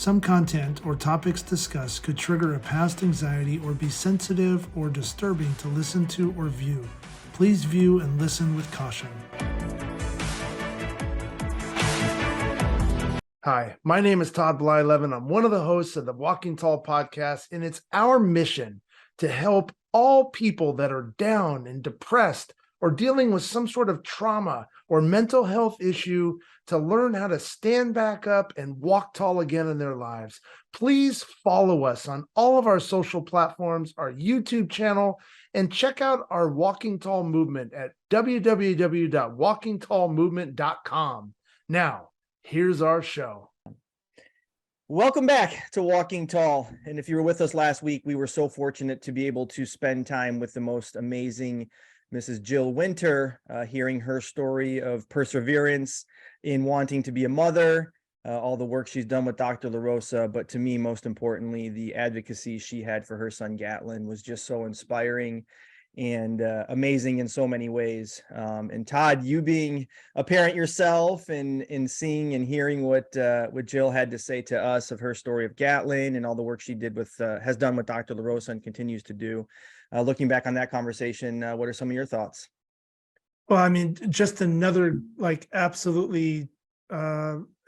Some content or topics discussed could trigger a past anxiety or be sensitive or disturbing to listen to or view. Please view and listen with caution. Hi, my name is Todd Bly-Levin. I'm one of the hosts of the Walking Tall podcast, and it's our mission to help all people that are down and depressed or dealing with some sort of trauma or mental health issue to learn how to stand back up and walk tall again in their lives. Please follow us on all of our social platforms, our YouTube channel, and check out our Walking Tall movement at www.walkingtallmovement.com. Now, here's our show. Welcome back to Walking Tall. And if you were with us last week, we were so fortunate to be able to spend time with the most amazing Mrs. Jill Winter, hearing her story of perseverance in wanting to be a mother, all the work she's done with Dr. LaRosa, but to me, most importantly, the advocacy she had for her son Gatlin was just so inspiring and amazing in so many ways. And Todd, you being a parent yourself and seeing and hearing what Jill had to say to us of her story of Gatlin and all the work she did with has done with Dr. LaRosa and continues to do. Looking back on that conversation, what are some of your thoughts? Well, I mean, just another absolutely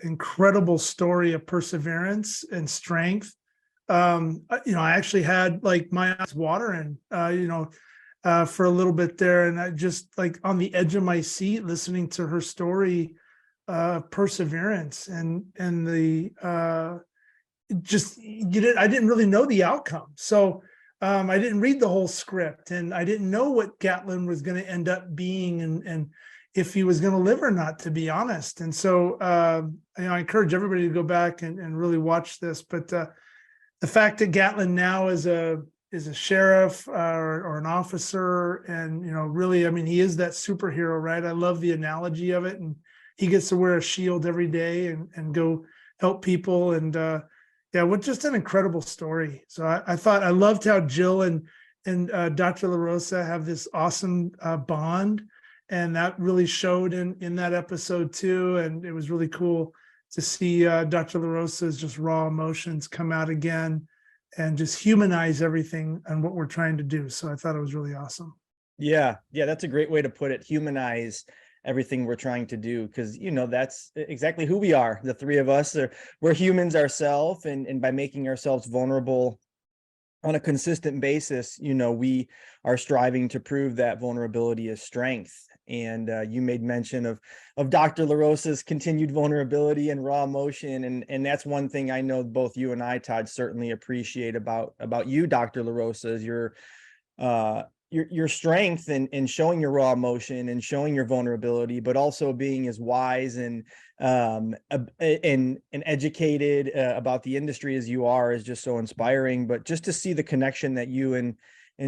incredible story of perseverance and strength. I actually had my eyes watering, for a little bit there, and I just on the edge of my seat listening to her story, perseverance and the I didn't really know the outcome, so I didn't read the whole script, and I didn't know what Gatlin was going to end up being, and if he was going to live or not, to be honest. And so I encourage everybody to go back and really watch this. But the fact that Gatlin now is a sheriff or an officer, and really, I mean, he is that superhero, right? I love the analogy of it, and he gets to wear a shield every day and go help people, and what just an incredible story. So I loved how Jill and Dr. LaRosa have this awesome bond, and that really showed in that episode too. And it was really cool to see Dr. LaRosa's just raw emotions come out again and just humanize everything and what we're trying to do. So I thought it was really awesome. Yeah, that's a great way to put it. Humanize everything we're trying to do, because that's exactly who we are. The three of us we're humans ourselves, and by making ourselves vulnerable on a consistent basis, we are striving to prove that vulnerability is strength. And you made mention of Dr. LaRosa's continued vulnerability and raw emotion, and that's one thing I know both you and I, Todd, certainly appreciate about you, Dr. LaRosa, is your strength in showing your raw emotion and showing your vulnerability, but also being as wise and educated about the industry as you are is just so inspiring. But just to see the connection that you and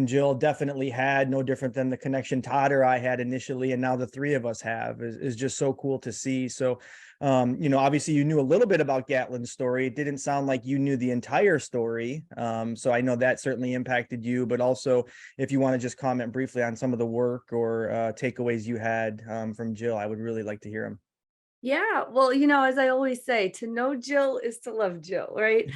Jill definitely had, no different than the connection Todd or I had initially, and now the three of us have, is just so cool to see. So, obviously you knew a little bit about Gatlin's story. It didn't sound like you knew the entire story. So I know that certainly impacted you, but also if you want to just comment briefly on some of the work or takeaways you had from Jill, I would really like to hear them. Yeah, well, as I always say, to know Jill is to love Jill, right?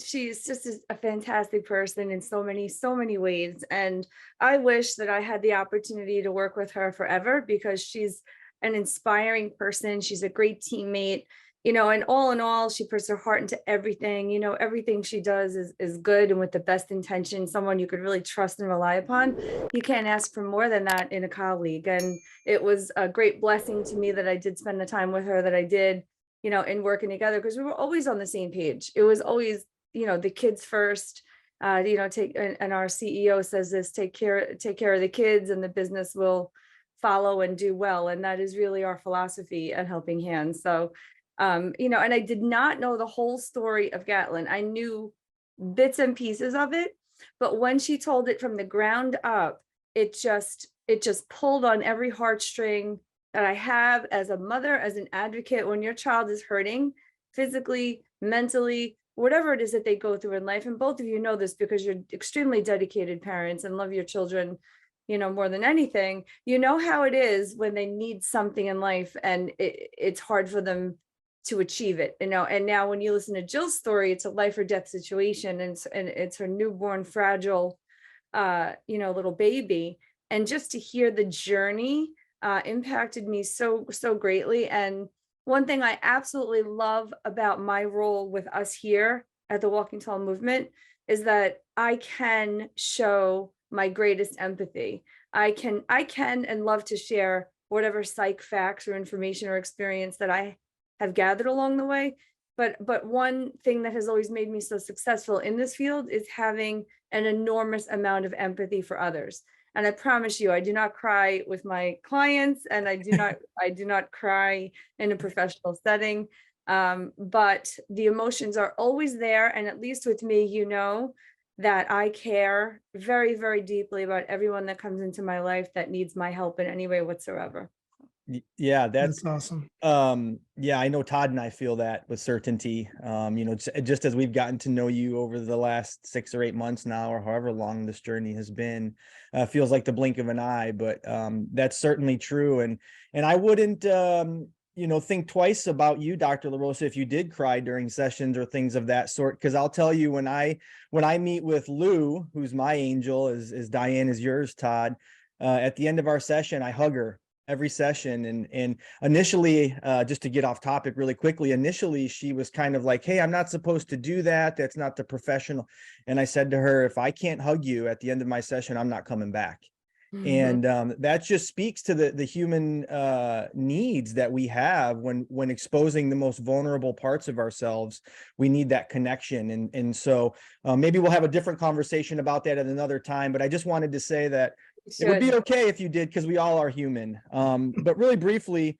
She's just a fantastic person in so many ways. And I wish that I had the opportunity to work with her forever, because she's an inspiring person. She's a great teammate, and all in all, she puts her heart into everything. Everything she does is good and with the best intention, someone you could really trust and rely upon. You can't ask for more than that in a colleague. And it was a great blessing to me that I did spend the time with her that I did, in working together, because we were always on the same page. It was always, the kids first, take, and our CEO says this, take care of the kids and the business will follow and do well. And that is really our philosophy at Helping Hands. So, and I did not know the whole story of Gatlin. I knew bits and pieces of it, but when she told it from the ground up, it just pulled on every heartstring that I have as a mother, as an advocate. When your child is hurting physically, mentally, whatever it is that they go through in life, and both of you know this because you're extremely dedicated parents and love your children, more than anything, how it is when they need something in life and it's hard for them to achieve it, you know. And now when you listen to Jill's story, it's a life or death situation, and it's her newborn, fragile, you know, little baby. And just to hear the journey impacted me so greatly. And one thing I absolutely love about my role with us here at the Walking Tall movement is that I can show my greatest empathy. I can and love to share whatever psych facts or information or experience that I have gathered along the way. But one thing that has always made me so successful in this field is having an enormous amount of empathy for others. And I promise you, I do not cry with my clients, and I do not cry in a professional setting. But the emotions are always there. And at least with me, you know, that I care very, very deeply about everyone that comes into my life that needs my help in any way whatsoever. Yeah, that's That's awesome. yeah, I know Todd and I feel that with certainty. You know, just as we've gotten to know you over the last 6 or 8 months now, or however long this journey has been, feels like the blink of an eye, but that's certainly true. And I wouldn't you know, think twice about you, Dr. LaRosa, if you did cry during sessions or things of that sort, because I'll tell you, when I meet with Lou, who's my angel, as Diane is yours, Todd, at the end of our session, I hug her every session. And initially, just to get off topic really quickly, initially she was kind of like, hey, I'm not supposed to do that. That's not the professional. And I said to her, if I can't hug you at the end of my session, I'm not coming back. And that just speaks to the human needs that we have when exposing the most vulnerable parts of ourselves. We need that connection. And so maybe we'll have a different conversation about that at another time. But I just wanted to say that it would be okay if you did, because we all are human. But really briefly,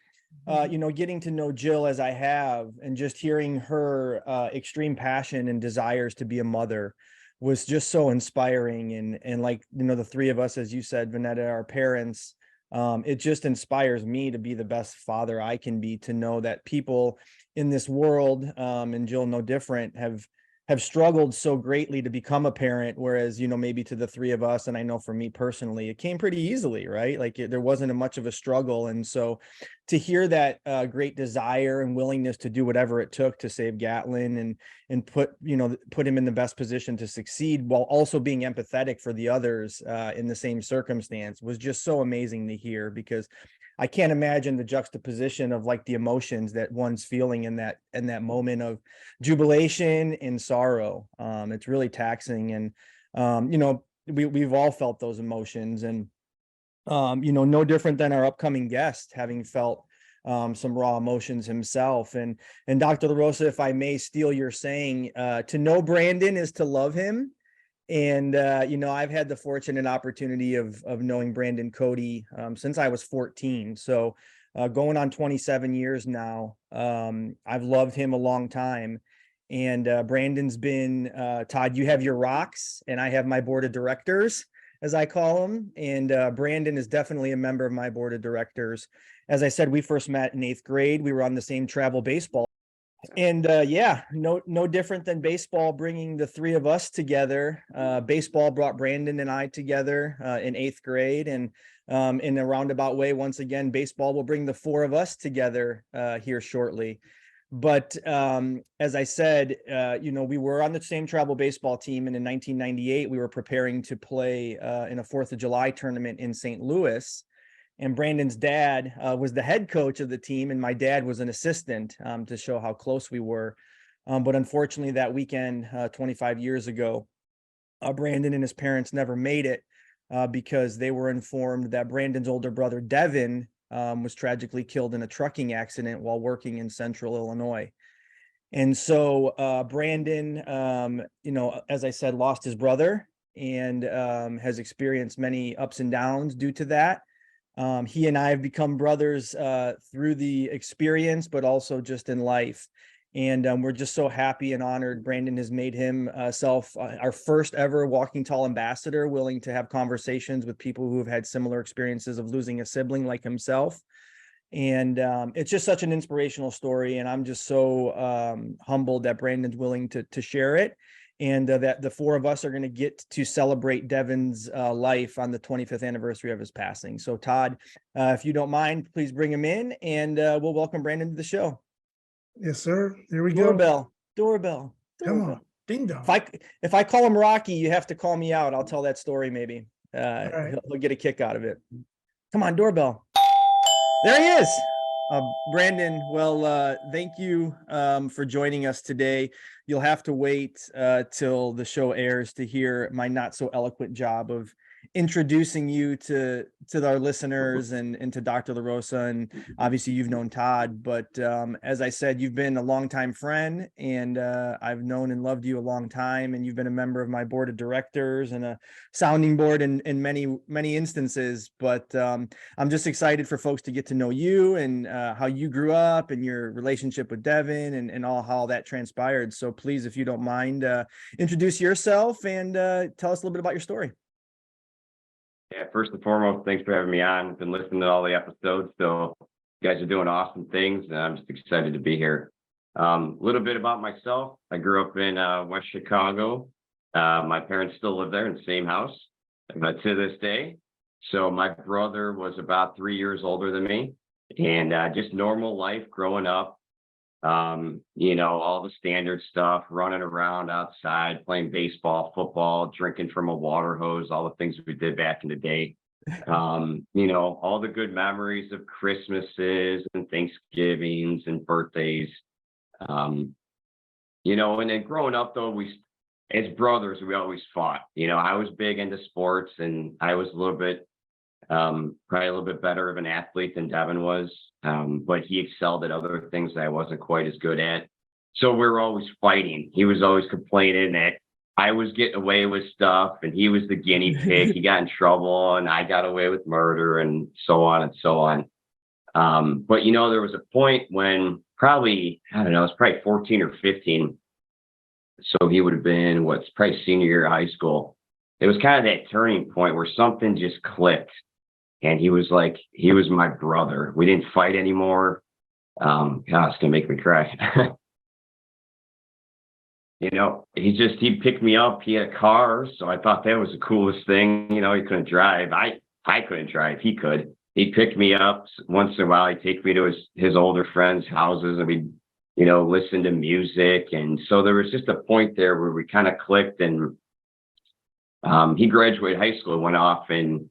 you know, getting to know Jill as I have, and just hearing her extreme passion and desires to be a mother was just so inspiring. And like, you know, the three of us, as you said, Vanetta, our parents, it just inspires me to be the best father I can be, to know that people in this world, and Jill no different, have struggled so greatly to become a parent, whereas, you know, maybe to the three of us, and I know for me personally, it came pretty easily, right? Like there wasn't much of a struggle. And so to hear that great desire and willingness to do whatever it took to save Gatlin and put him in the best position to succeed, while also being empathetic for the others in the same circumstance, was just so amazing to hear, because I can't imagine the juxtaposition of like the emotions that one's feeling in that moment of jubilation and sorrow. It's really taxing. And you know, we've all felt those emotions. And you know, no different than our upcoming guest, having felt some raw emotions himself. And Dr. LaRosa, if I may steal your saying, to know Brandon is to love him. And you know, I've had the fortunate opportunity of knowing Brandon Cotie since I was 14. So going on 27 years now. I've loved him a long time. And Brandon's been, Todd, you have your rocks, and I have my board of directors, as I call them. And Brandon is definitely a member of my board of directors. As I said, we first met in 8th grade. We were on the same travel baseball. And yeah, no different than baseball bringing the three of us together. Baseball brought Brandon and I together in 8th grade. And in a roundabout way, once again, baseball will bring the four of us together here shortly. But as I said, you know, we were on the same travel baseball team. And in 1998, we were preparing to play in a 4th of July tournament in St. Louis. And Brandon's dad was the head coach of the team, and my dad was an assistant, to show how close we were. But unfortunately, that weekend, 25 years ago, Brandon and his parents never made it because they were informed that Brandon's older brother, Devon, was tragically killed in a trucking accident while working in Central Illinois. And so Brandon, you know, as I said, lost his brother, and has experienced many ups and downs due to that. He and I have become brothers through the experience, but also just in life. And we're just so happy and honored. Brandon has made himself our first ever Walking Tall ambassador, willing to have conversations with people who have had similar experiences of losing a sibling like himself. And it's just such an inspirational story. And I'm just so humbled that Brandon's willing to share it. And that the four of us are going to get to celebrate Devon's life on the 25th anniversary of his passing. So Todd, if you don't mind, please bring him in, and we'll welcome Brandon to the show. Yes, sir. Here we go. Doorbell. Come on. Ding dong. If I call him Rocky, you have to call me out. I'll tell that story maybe. right. He'll get a kick out of it. Come on, doorbell. There he is. Brandon, well, thank you for joining us today. You'll have to wait till the show airs to hear my not so eloquent job of introducing you to our listeners and to Dr. LaRosa. And obviously you've known Todd, but as I said, you've been a longtime friend, and I've known and loved you a long time, and you've been a member of my board of directors and a sounding board in many instances. But I'm just excited for folks to get to know you and how you grew up and your relationship with Devon and all how that transpired. So please, if you don't mind, introduce yourself and tell us a little bit about your story. Yeah, first and foremost, thanks for having me on. I've been listening to all the episodes, so you guys are doing awesome things, and I'm just excited to be here. A little bit about myself. I grew up in West Chicago. My parents still live there in the same house to this day. So my brother was about 3 years older than me, and just normal life growing up. All the standard stuff, running around outside, playing baseball, football, drinking from a water hose, all the things we did back in the day. All the good memories of Christmases and Thanksgivings and birthdays. And then growing up though, as brothers, we always fought. I was big into sports, and I was probably a little bit better of an athlete than Devon was. But he excelled at other things that I wasn't quite as good at. So we were always fighting. He was always complaining that I was getting away with stuff and he was the guinea pig. He got in trouble and I got away with murder and so on and so on. But there was a point when probably, I don't know, it's probably 14 or 15. So he would have been, probably senior year of high school. It was kind of that turning point where something just clicked. And he was my brother. We didn't fight anymore. God, it's gonna make me cry. He picked me up. He had a car, so I thought that was the coolest thing. He couldn't drive. I couldn't drive. He could. He'd pick me up once in a while. He'd take me to his older friends' houses, and we'd, listen to music. And so there was just a point there where we kind of clicked. And he graduated high school, went off and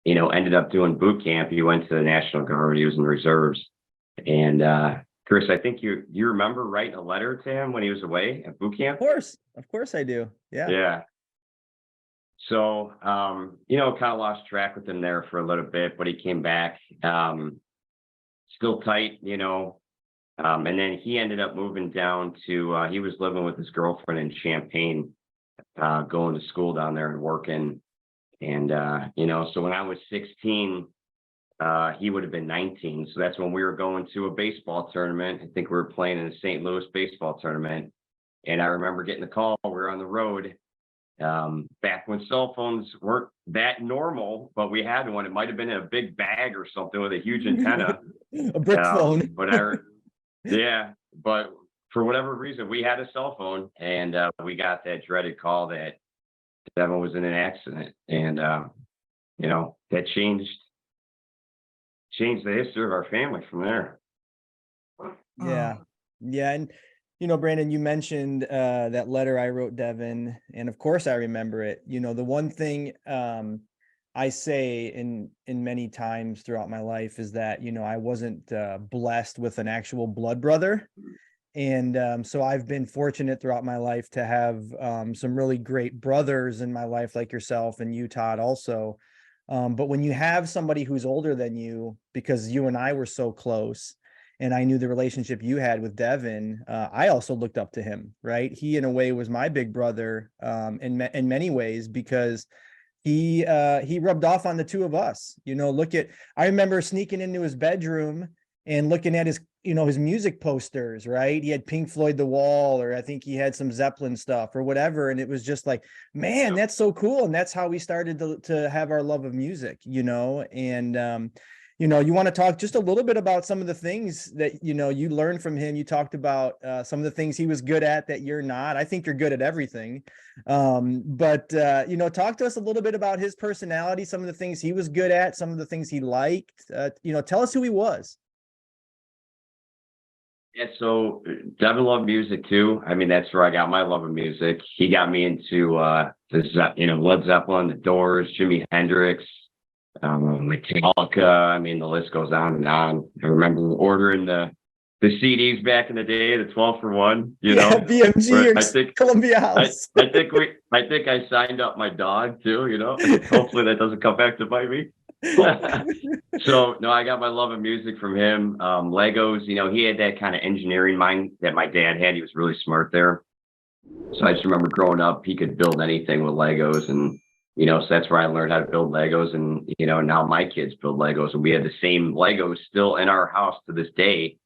ended up doing boot camp. He went to the National Guard. He was in the reserves. And Chris, I think you remember writing a letter to him when he was away at boot camp? Of course I do. Yeah. Yeah. So, kind of lost track with him there for a little bit, but he came back, still tight, and then he ended up moving down to, he was living with his girlfriend in Champaign, going to school down there and working. And, so when I was 16, he would have been 19. So that's when we were going to a baseball tournament. I think we were playing in the St. Louis baseball tournament. And I remember getting the call. We were on the road, back when cell phones weren't that normal, but we had one. It might have been in a big bag or something with a huge antenna. A brick phone. But for whatever reason, we had a cell phone, and we got that dreaded call that Devon was in an accident, and that changed the history of our family from there. Yeah. And Brandon, you mentioned that letter I wrote Devon, and of course I remember it. The one thing I say in many times throughout my life is that I wasn't blessed with an actual blood brother. And so I've been fortunate throughout my life to have some really great brothers in my life, like yourself and you, Todd, also. But when you have somebody who's older than you, because you and I were so close, and I knew the relationship you had with Devon, I also looked up to him, right? He, in a way, was my big brother in many ways, because he rubbed off on the two of us. I remember sneaking into his bedroom and looking at his music posters, right? He had Pink Floyd The Wall, or I think he had some Zeppelin stuff or whatever. And it was just like, man, that's so cool. And that's how we started to have our love of music, and, you want to talk just a little bit about some of the things that, you learned from him. You talked about some of the things he was good at that you're not. I think you're good at everything. But talk to us a little bit about his personality, some of the things he was good at, some of the things he liked. Tell us who he was. Yeah, so Devin loved music too. I mean, that's where I got my love of music. He got me into Led Zeppelin, The Doors, Jimi Hendrix, Metallica. I mean, the list goes on and on. I remember ordering the CDs back in the day, the 12 for one, Yeah, BMG where or Columbia House. I think I signed up my dog too, hopefully that doesn't come back to bite me. So no, I got my love of music from him. Legos, he had that kind of engineering mind that my dad had. He was really smart there. So I just remember growing up, he could build anything with Legos, and so that's where I learned how to build Legos. And now my kids build Legos, and we have the same Legos still in our house to this day,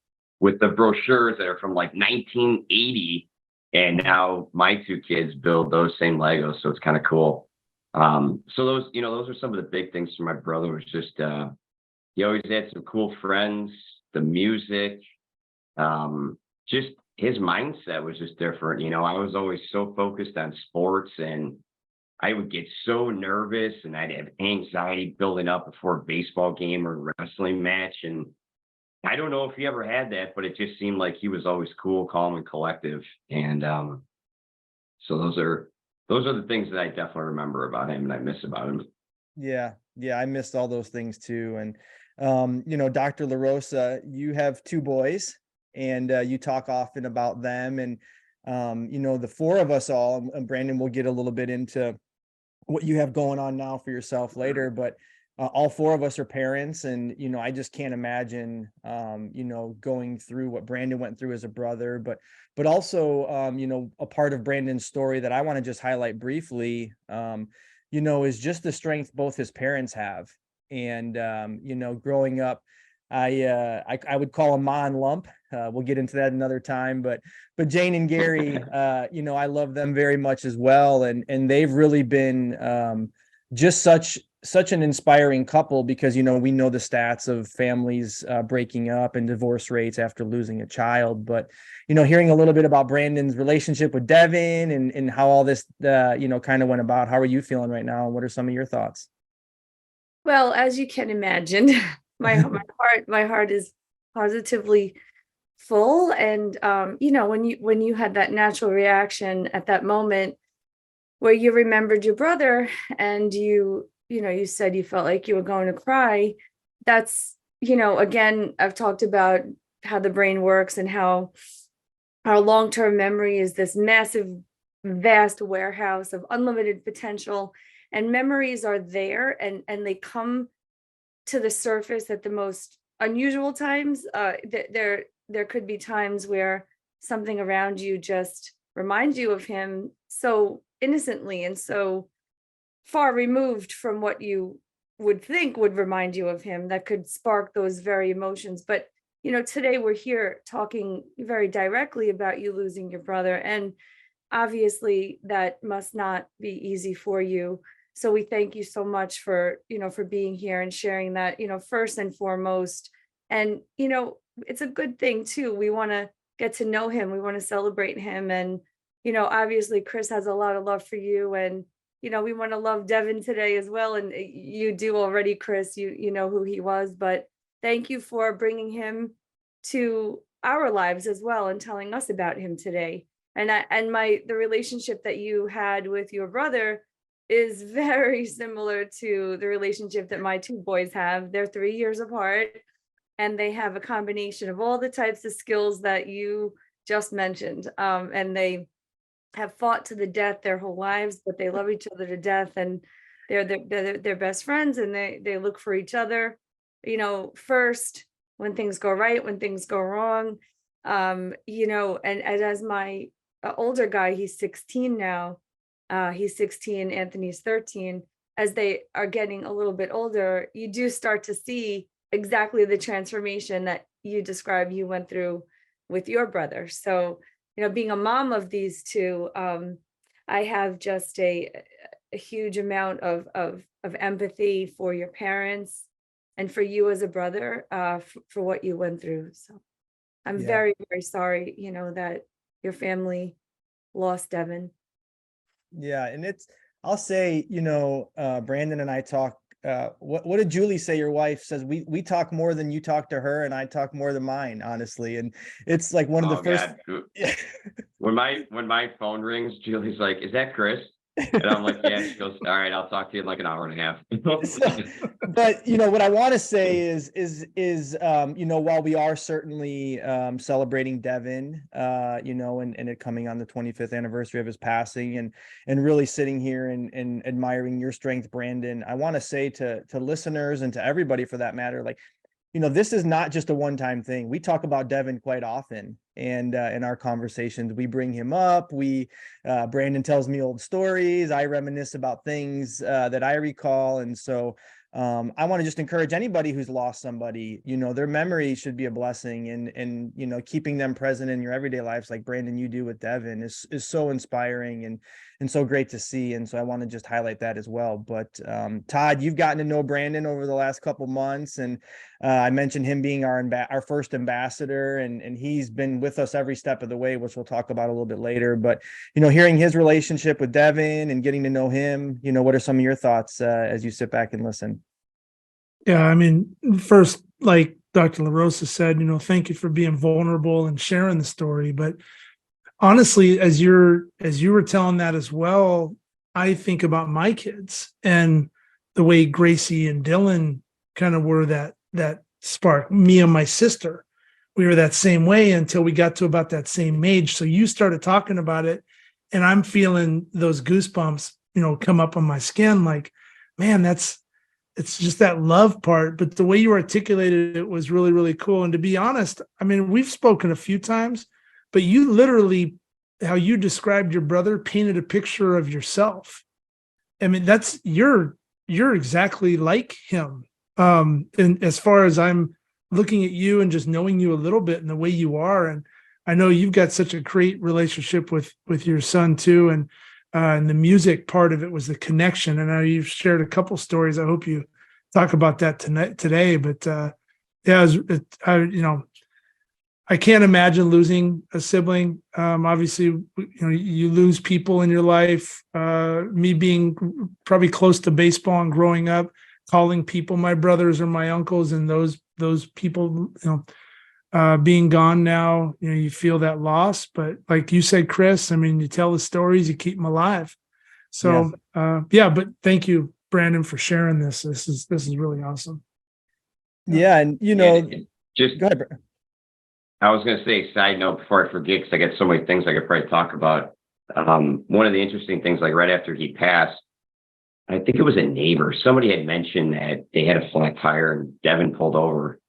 with the brochures that are from like 1980. And now my two kids build those same Legos, so it's kind of cool. So those are some of the big things for my brother. Was just he always had some cool friends, the music, just his mindset was just different. I was always so focused on sports, and I would get so nervous, and I'd have anxiety building up before a baseball game or wrestling match. And I don't know if he ever had that, but it just seemed like he was always cool, calm, and collective. And so those are the things that I definitely remember about him and I miss about him. Yeah, I missed all those things too. And Dr. LaRosa, you have two boys, and you talk often about them. And the four of us all, and Brandon will get a little bit into what you have going on now for yourself later, but all four of us are parents, and I just can't imagine going through what Brandon went through as a brother, but also a part of Brandon's story that I want to just highlight briefly, is just the strength both his parents have. And growing up, I would call him Ma and Lump. We'll get into that another time, but Jane and Gary, I love them very much as well, and they've really been just such an inspiring couple, because we know the stats of families breaking up and divorce rates after losing a child. But hearing a little bit about Brandon's relationship with Devin and how all this kind of went about, how are you feeling right now, and what are some of your thoughts? Well, as you can imagine, my heart is positively full. And when you had that natural reaction at that moment where you remembered your brother, and you said you felt like you were going to cry, that's again, I've talked about how the brain works and how our long-term memory is this massive, vast warehouse of unlimited potential, and memories are there, and they come to the surface at the most unusual times. There could be times where something around you just reminds you of him so innocently and so far removed from what you would think would remind you of him, that could spark those very emotions. But today we're here talking very directly about you losing your brother, and obviously that must not be easy for you. So we thank you so much for being here and sharing that, first and foremost. And it's a good thing too. We want to get to know him, we want to celebrate him, and obviously Chris has a lot of love for you, and we want to love Devin today as well. And you do already, Chris, you know who he was, but thank you for bringing him to our lives as well and telling us about him today. And the relationship that you had with your brother is very similar to the relationship that my two boys have. They're 3 years apart, and they have a combination of all the types of skills that you just mentioned. And they have fought to the death their whole lives, but they love each other to death, and they're best friends, and they look for each other, first when things go right, when things go wrong. And as my older guy, he's 16 now. He's 16, Anthony's 13. As they are getting a little bit older, you do start to see exactly the transformation that you described you went through with your brother. So, being a mom of these two, I have just a huge amount of empathy for your parents and for you as a brother, for what you went through. So I'm very, very sorry, that your family lost Devin. Yeah. And I'll say, Brandon and I talk what did Julie say? Your wife says we talk more than you talk to her, and I talk more than mine, honestly. And it's like one of the first. God. When my phone rings, Julie's like, "Is that Chris?" And I'm like, "Yeah." She goes, "All right, I'll talk to you in like an hour and a half." But what I want to say is while we are certainly celebrating Devon, and it coming on the 25th anniversary of his passing, and really sitting here and admiring your strength, Brandon, I want to say to listeners and to everybody for that matter, like, this is not just a one-time thing. We talk about Devon quite often, and in our conversations, we bring him up. Brandon tells me old stories. I reminisce about things that I recall, and so I want to just encourage anybody who's lost somebody. Their memory should be a blessing, and keeping them present in your everyday lives, like Brandon, you do with Devon, is so inspiring and so great to see. And so I want to just highlight that as well. But Todd, you've gotten to know Brandon over the last couple months, and I mentioned him being our first ambassador, and he's been with us every step of the way, which we'll talk about a little bit later. But hearing his relationship with Devon and getting to know him, what are some of your thoughts as you sit back and listen? Yeah, I mean, first, like Dr. LaRosa said, thank you for being vulnerable and sharing the story. But honestly, as you were telling that as well, I think about my kids and the way Gracie and Dylan kind of were that spark. Me and my sister, we were that same way until we got to about that same age. So you started talking about it, and I'm feeling those goosebumps, come up on my skin. Like, man, it's just that love part. But the way you articulated it was really, really cool. And to be honest, I mean, we've spoken a few times, but you literally, how you described your brother, painted a picture of yourself. I mean, you're exactly like him. And as far as I'm looking at you and just knowing you a little bit and the way you are, and I know you've got such a great relationship with your son too. And the music part of it was the connection. And I know you've shared a couple stories. I hope you talk about that today. But yeah, I can't imagine losing a sibling. Obviously, you lose people in your life. Me being probably close to baseball and growing up, calling people my brothers or my uncles, and those people, being gone now, you feel that loss. But like you said, Chris, I mean, you tell the stories, you keep them alive. So yeah, but thank you, Brandon, for sharing this. This is really awesome. Yeah, and just go ahead, Brandon. I was going to say, side note before I forget, because I get so many things I could probably talk about. One of the interesting things, like right after he passed, I think it was a neighbor. Somebody had mentioned that they had a flat tire and Devon pulled over.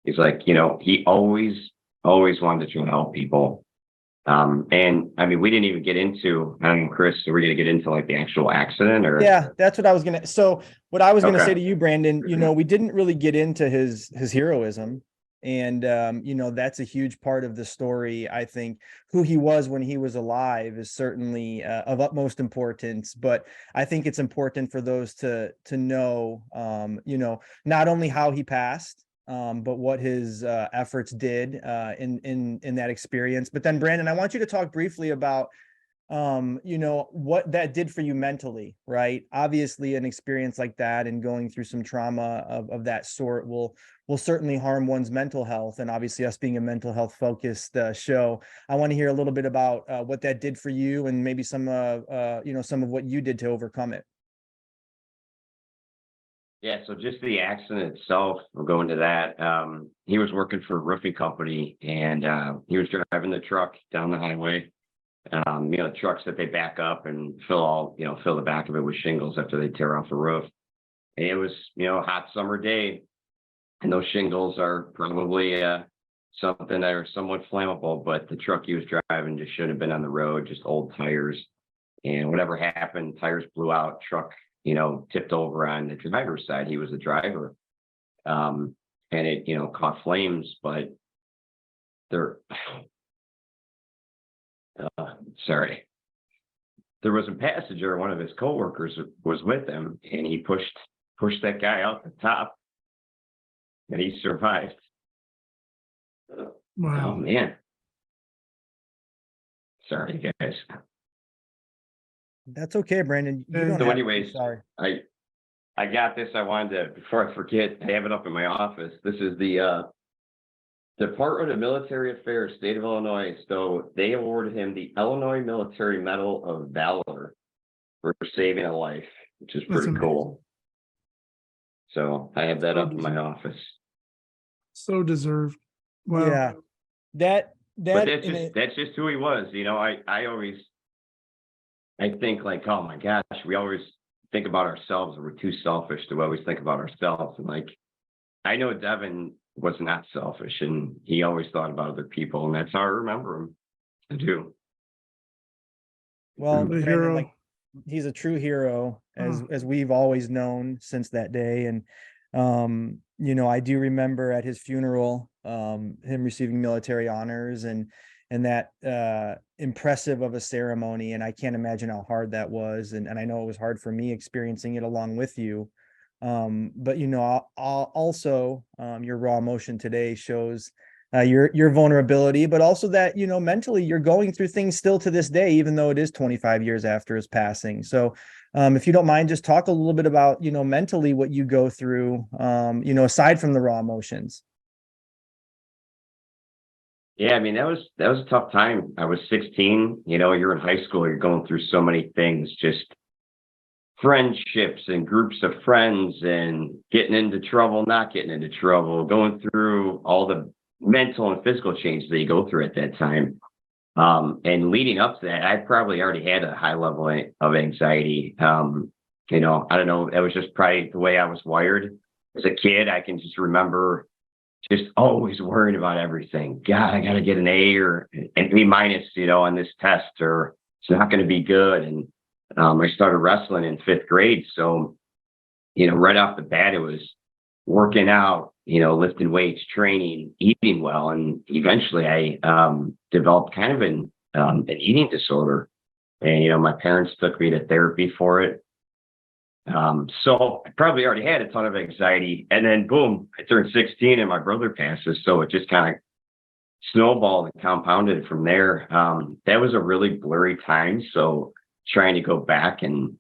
He's like, he always wanted to try to help people. And I mean, we didn't even get into, I don't know, Chris, so we're going to get into like the actual accident, or? Yeah, that's what I was going to. So what I was going to Okay. say to you, Brandon, we didn't really get into his heroism. And, that's a huge part of the story. I think who he was when he was alive is certainly of utmost importance. But I think it's important for those to know, not only how he passed, but what his efforts did in that experience. But then, Brandon, I want you to talk briefly about what that did for you mentally, right? Obviously, an experience like that and going through some trauma of that sort will certainly harm one's mental health. And obviously, us being a mental health focused show, I want to hear a little bit about what that did for you, and maybe some of what you did to overcome it. Yeah, so just the accident itself, we'll go into that. He was working for a roofing company, and he was driving the truck down the highway. Trucks that they back up and fill the back of it with shingles after they tear off the roof. And it was, a hot summer day, and those shingles are probably something that are somewhat flammable, but the truck he was driving just shouldn't have been on the road, just old tires. And whatever happened, tires blew out, truck, tipped over on the driver's side. He was the driver. And it, caught flames, but there was a passenger, one of his coworkers was with him, and he pushed that guy out the top, and he survived. Wow. Oh man. Sorry, guys. That's okay, Brandon. You don't So have anyways, to, sorry. I got this. I wanted to, before I forget, I have it up in my office. This is the Department of Military Affairs, State of Illinois. So they awarded him the Illinois Military Medal of Valor for saving a life, which is That's pretty amazing. cool. So I have that So up in my deserved. office. So deserved. Wow. Yeah, that But that that's just who he was. You know, I always, I think like, oh my gosh, we always think about ourselves. We're too selfish to always think about ourselves. And like, I know Devon was not selfish, and he always thought about other people, and that's how I remember him. I do. well, The Brandon, hero. like he's a true hero Oh. as we've always known since that day. And you know, I do remember at his funeral, him receiving military honors and that impressive of a ceremony. And I can't imagine how hard that was. And I know it was hard for me experiencing it along with you. But you know, also your raw emotion today shows your vulnerability, but also that, you know, mentally you're going through things still to this day, even though it is 25 years after his passing. So if you don't mind, just talk a little bit about, you know, mentally what you go through, you know, aside from the raw emotions. Yeah, I mean, that was a tough time. I was 16, you know, you're in high school, you're going through so many things, just friendships and groups of friends and getting into trouble, not getting into trouble, going through all the mental and physical changes that you go through at that time. And leading up to that, I probably already had a high level of anxiety. You know, I don't know, that was just probably the way I was wired. As a kid, I can just remember just always worrying about everything. God, I got to get an A or an B minus, you know, on this test, or it's not going to be good. And I started wrestling in 5th grade. So, you know, right off the bat, it was working out, you know, lifting weights, training, eating well. And eventually I developed kind of an eating disorder. And, you know, my parents took me to therapy for it. So I probably already had a ton of anxiety. And then boom, I turned 16 and my brother passes. So it just kind of snowballed and compounded from there. That was a really blurry time. So trying to go back and,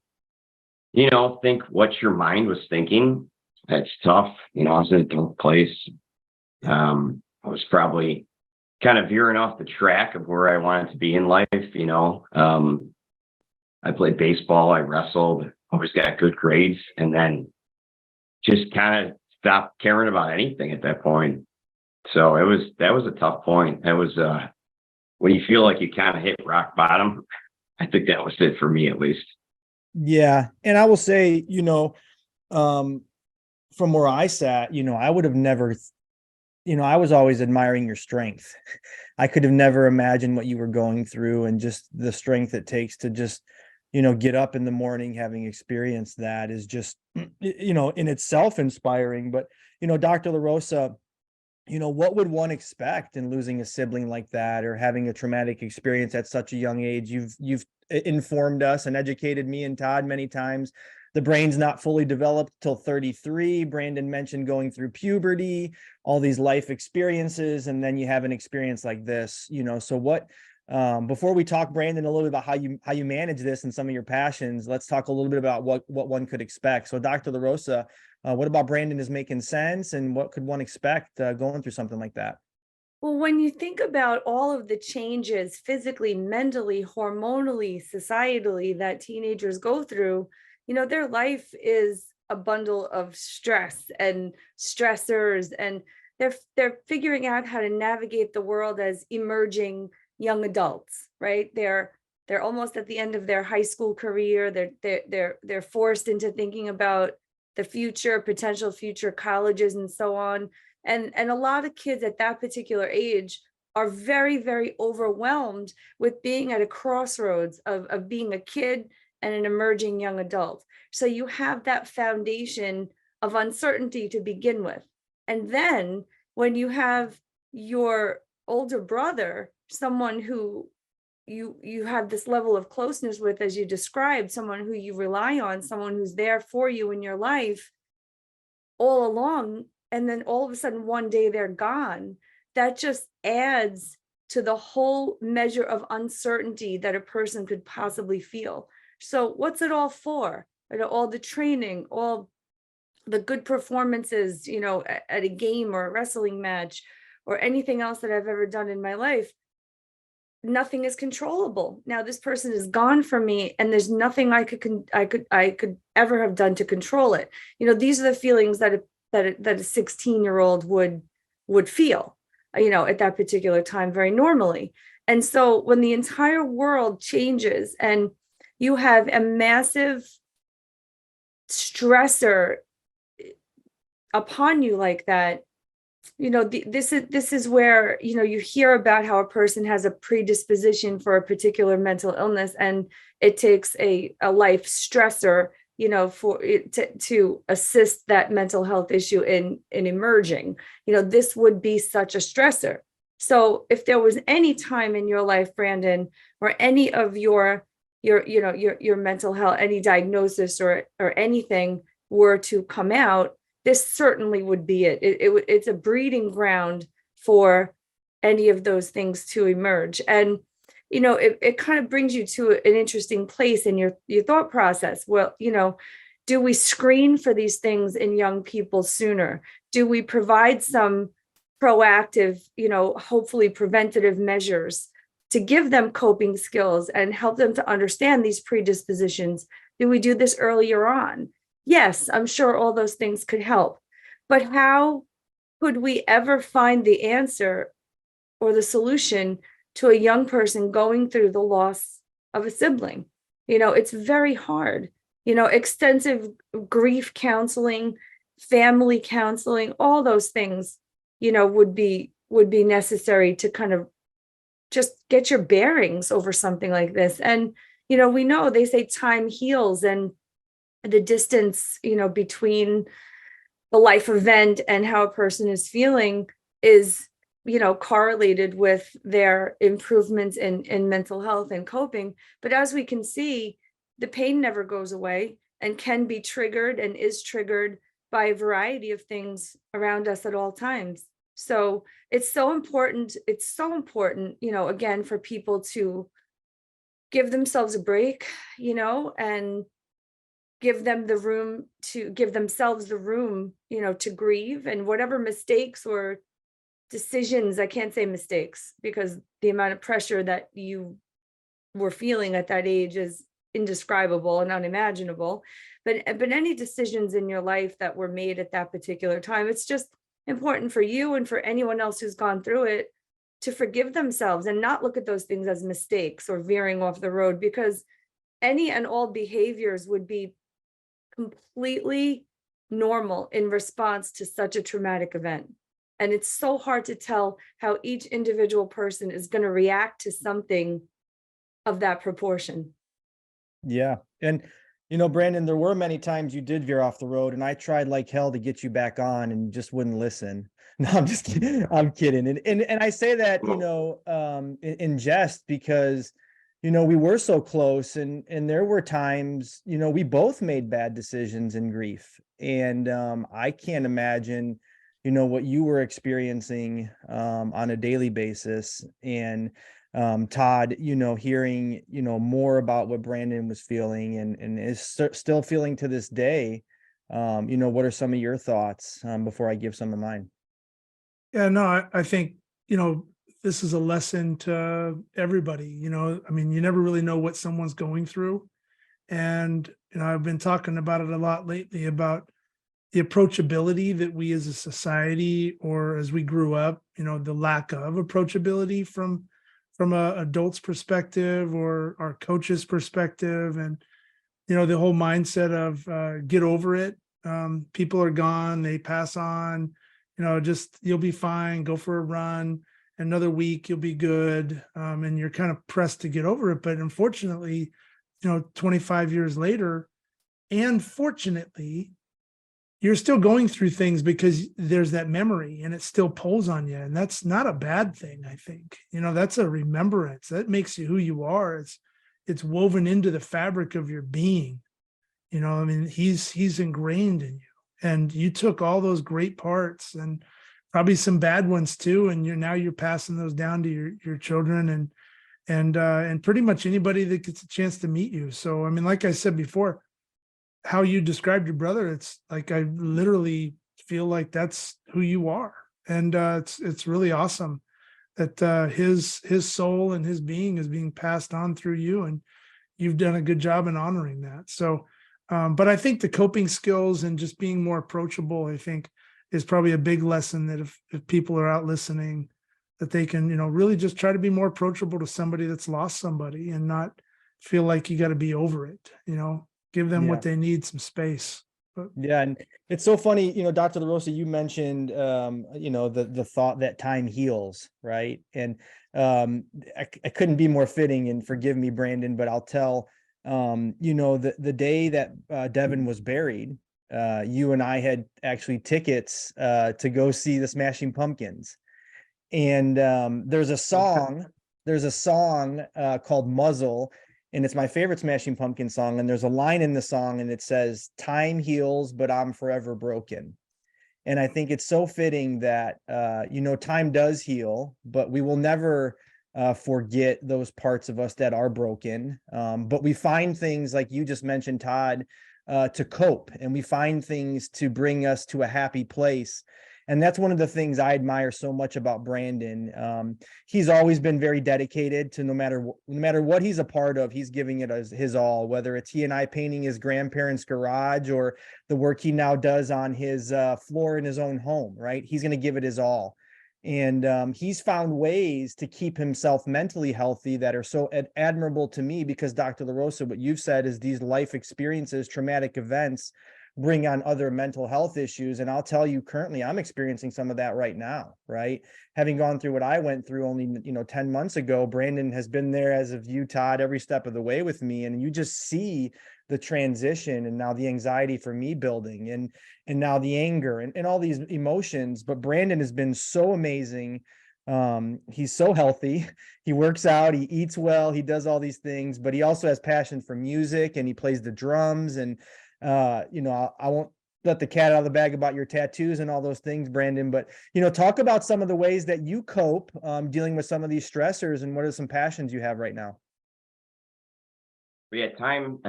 you know, think what your mind was thinking, that's tough. You know, I was in a dark place. I was probably kind of veering off the track of where I wanted to be in life. You know, I played baseball, I wrestled, always got good grades, and then just kind of stopped caring about anything at that point. So that was a tough point. That was when you feel like you kind of hit rock bottom. I think that was it for me, at least. Yeah. And I will say, you know, from where I sat, you know, I would have never, you know, I was always admiring your strength. I could have never imagined what you were going through and just the strength it takes to just, you know, get up in the morning, having experienced that is just, you know, in itself inspiring. But, you know, Dr. LaRosa, you know, what would one expect in losing a sibling like that or having a traumatic experience at such a young age? You've informed us and educated me and Todd many times. The brain's not fully developed till 33. Brandon mentioned going through puberty, all these life experiences, and then you have an experience like this, you know. So what before we talk, Brandon, a little bit about how you manage this and some of your passions, let's talk a little bit about what one could expect. So Dr. LaRosa, what about Brandon is making sense, and what could one expect going through something like that? Well, when you think about all of the changes physically, mentally, hormonally, societally that teenagers go through, you know, their life is a bundle of stress and stressors, and they're figuring out how to navigate the world as emerging young adults, right? They're almost at the end of their high school career. They're forced into thinking about the future, potential future colleges and so on. And a lot of kids at that particular age are very, very overwhelmed with being at a crossroads of being a kid and an emerging young adult. So you have that foundation of uncertainty to begin with. And then when you have your older brother, someone who you have this level of closeness with, as you described, someone who you rely on, someone who's there for you in your life all along, and then all of a sudden one day they're gone, that just adds to the whole measure of uncertainty that a person could possibly feel. So what's it all for? All the training, all the good performances, at a game or a wrestling match or anything else that I've ever done in my life, nothing is controllable. Now this person is gone from me and there's nothing I could ever have done to control it. These are the feelings that a 16-year-old would feel, at that particular time very normally. And so when the entire world changes and you have a massive stressor upon you like that, this is where, you hear about how a person has a predisposition for a particular mental illness, and it takes a life stressor, for it to assist that mental health issue in emerging. This would be such a stressor. So if there was any time in your life, Brandon, or any of your mental health, any diagnosis or anything were to come out, this certainly would be it. It's a breeding ground for any of those things to emerge. And, it kind of brings you to an interesting place in your thought process. Well, do we screen for these things in young people sooner? Do we provide some proactive, hopefully preventative measures to give them coping skills and help them to understand these predispositions? Do we do this earlier on? Yes, I'm sure all those things could help, but how could we ever find the answer or the solution to a young person going through the loss of a sibling? It's very hard. Extensive grief counseling, family counseling, all those things, would be necessary to kind of just get your bearings over something like this. And, we know they say time heals, and the distance, between the life event and how a person is feeling is, correlated with their improvements in mental health and coping. But as we can see, the pain never goes away and can be triggered and is triggered by a variety of things around us at all times. So it's so important. It's so important, again, for people to give themselves a break, and give themselves the room, to grieve, and whatever mistakes or decisions, I can't say mistakes because the amount of pressure that you were feeling at that age is indescribable and unimaginable, but any decisions in your life that were made at that particular time, it's just important for you and for anyone else who's gone through it to forgive themselves and not look at those things as mistakes or veering off the road, because any and all behaviors would be completely normal in response to such a traumatic event. And it's so hard to tell how each individual person is going to react to something of that proportion. Yeah. And, Brandon, there were many times you did veer off the road, and I tried like hell to get you back on and you just wouldn't listen. No, I'm just kidding. I'm kidding. And I say that, in jest because, we were so close, and there were times, we both made bad decisions in grief. And I can't imagine, what you were experiencing on a daily basis. And Todd, hearing, more about what Brandon was feeling and is still feeling to this day. What are some of your thoughts before I give some of mine? Yeah, no, I think, this is a lesson to everybody. I mean, you never really know what someone's going through. And, I've been talking about it a lot lately about the approachability that we as a society, or as we grew up, the lack of approachability from a adult's perspective or our coach's perspective. And, the whole mindset of get over it. People are gone, they pass on, just you'll be fine, go for a run, another week, you'll be good. And you're kind of pressed to get over it. But unfortunately, 25 years later, and fortunately, you're still going through things because there's that memory and it still pulls on you. And that's not a bad thing, I think. That's a remembrance. That makes you who you are. It's woven into the fabric of your being. I mean, he's ingrained in you. And you took all those great parts and probably some bad ones too. And you're passing those down to your children and pretty much anybody that gets a chance to meet you. So, I mean, like I said before, how you described your brother, it's like, I literally feel like that's who you are. And it's really awesome that his soul and his being is being passed on through you, and you've done a good job in honoring that. So, but I think the coping skills and just being more approachable, I think, is probably a big lesson that if people are out listening, that they can, really just try to be more approachable to somebody that's lost somebody and not feel like you got to be over it, give them Yeah. what they need, some space. Yeah. And it's so funny, Dr. LaRosa, you mentioned, the thought that time heals, right? And I couldn't be more fitting, and forgive me, Brandon, but I'll tell, the day that Devon was buried, you and I had actually tickets to go see the Smashing Pumpkins. And there's a song called Muzzle, and it's my favorite Smashing Pumpkin song. And there's a line in the song, and it says, "Time heals, but I'm forever broken." And I think it's so fitting that, time does heal, but we will never forget those parts of us that are broken. But we find things, like you just mentioned, Todd, to cope, and we find things to bring us to a happy place. And that's one of the things I admire so much about Brandon. He's always been very dedicated to, no matter what he's a part of, he's giving it his all, whether it's he and I painting his grandparents' garage, or the work he now does on his floor in his own home, right? He's going to give it his all. And he's found ways to keep himself mentally healthy that are so admirable to me, because Dr. LaRosa, what you've said is these life experiences, traumatic events, bring on other mental health issues. And I'll tell you, currently, I'm experiencing some of that right now, right? Having gone through what I went through only, 10 months ago, Brandon has been there, as of you, Todd, every step of the way with me. And you just see the transition, and now the anxiety for me building, and now the anger and all these emotions. But Brandon has been so amazing. He's so healthy. He works out, he eats well, he does all these things, but he also has passion for music, and he plays the drums. And I won't let the cat out of the bag about your tattoos and all those things, Brandon, but talk about some of the ways that you cope dealing with some of these stressors, and what are some passions you have right now? Yeah, time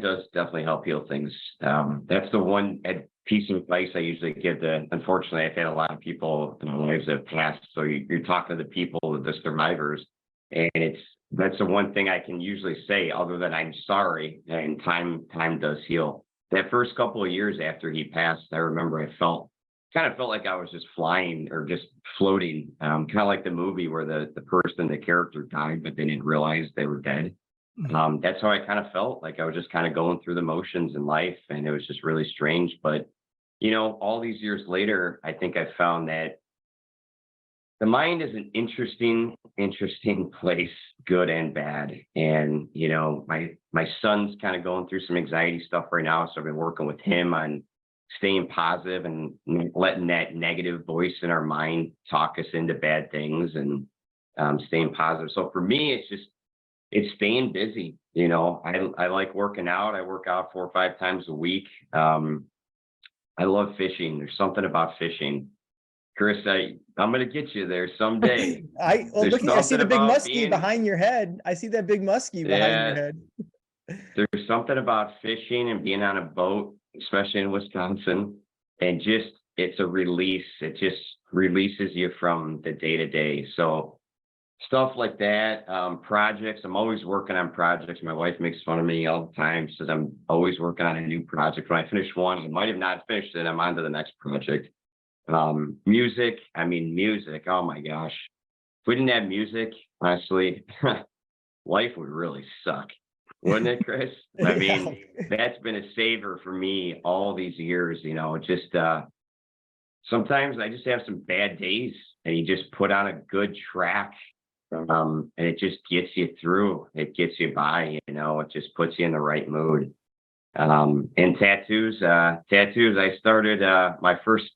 does definitely help heal things. That's the one piece of advice I usually give to, unfortunately, I've had a lot of people in my lives that have passed. So you're talking to the people, the survivors, and that's the one thing I can usually say, other than I'm sorry, and time does heal. That first couple of years after he passed, I remember I kind of felt like I was just flying, or just floating, kind of like the movie where the character died, but they didn't realize they were dead. That's how I kind of felt, like I was just kind of going through the motions in life, and it was just really strange. But all these years later, I think I found that the mind is an interesting place, good and bad. And my son's kind of going through some anxiety stuff right now, so I've been working with him on staying positive and letting that negative voice in our mind talk us into bad things, and staying positive. So for me, it's staying busy. I like working out. I work out 4 or 5 times a week. I love fishing. There's something about fishing. Chris, I'm going to get you there someday. I see the big muskie behind your head. I see that big muskie behind your head. There's something about fishing and being on a boat, especially in Wisconsin, and it's a release. It just releases you from the day to day. So stuff like that, projects. I'm always working on projects. My wife makes fun of me all the time. Says I'm always working on a new project. When I finish one, I might have not finished it, I'm on to the next project. Music. Oh my gosh. If we didn't have music, honestly, life would really suck, wouldn't it, Chris? That's been a saver for me all these years. Sometimes I just have some bad days, and you just put on a good track. And it just gets you through. It gets you by, it just puts you in the right mood. And tattoos, I started my first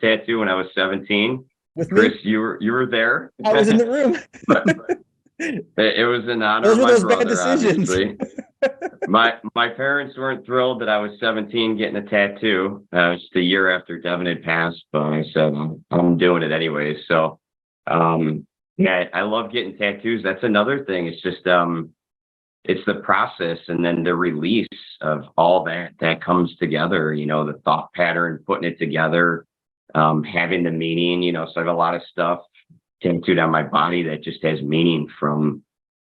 tattoo when I was 17. With Chris, me? you were there. I was in the room. It was in honor of my brother, obviously. My parents weren't thrilled that I was 17 getting a tattoo. It was the year after Devon had passed, but I said, I'm doing it anyways. So, yeah, I love getting tattoos. That's another thing. It's just, it's the process and then the release of all that comes together, the thought pattern, putting it together, having the meaning, so I have a lot of stuff tattooed on my body that just has meaning from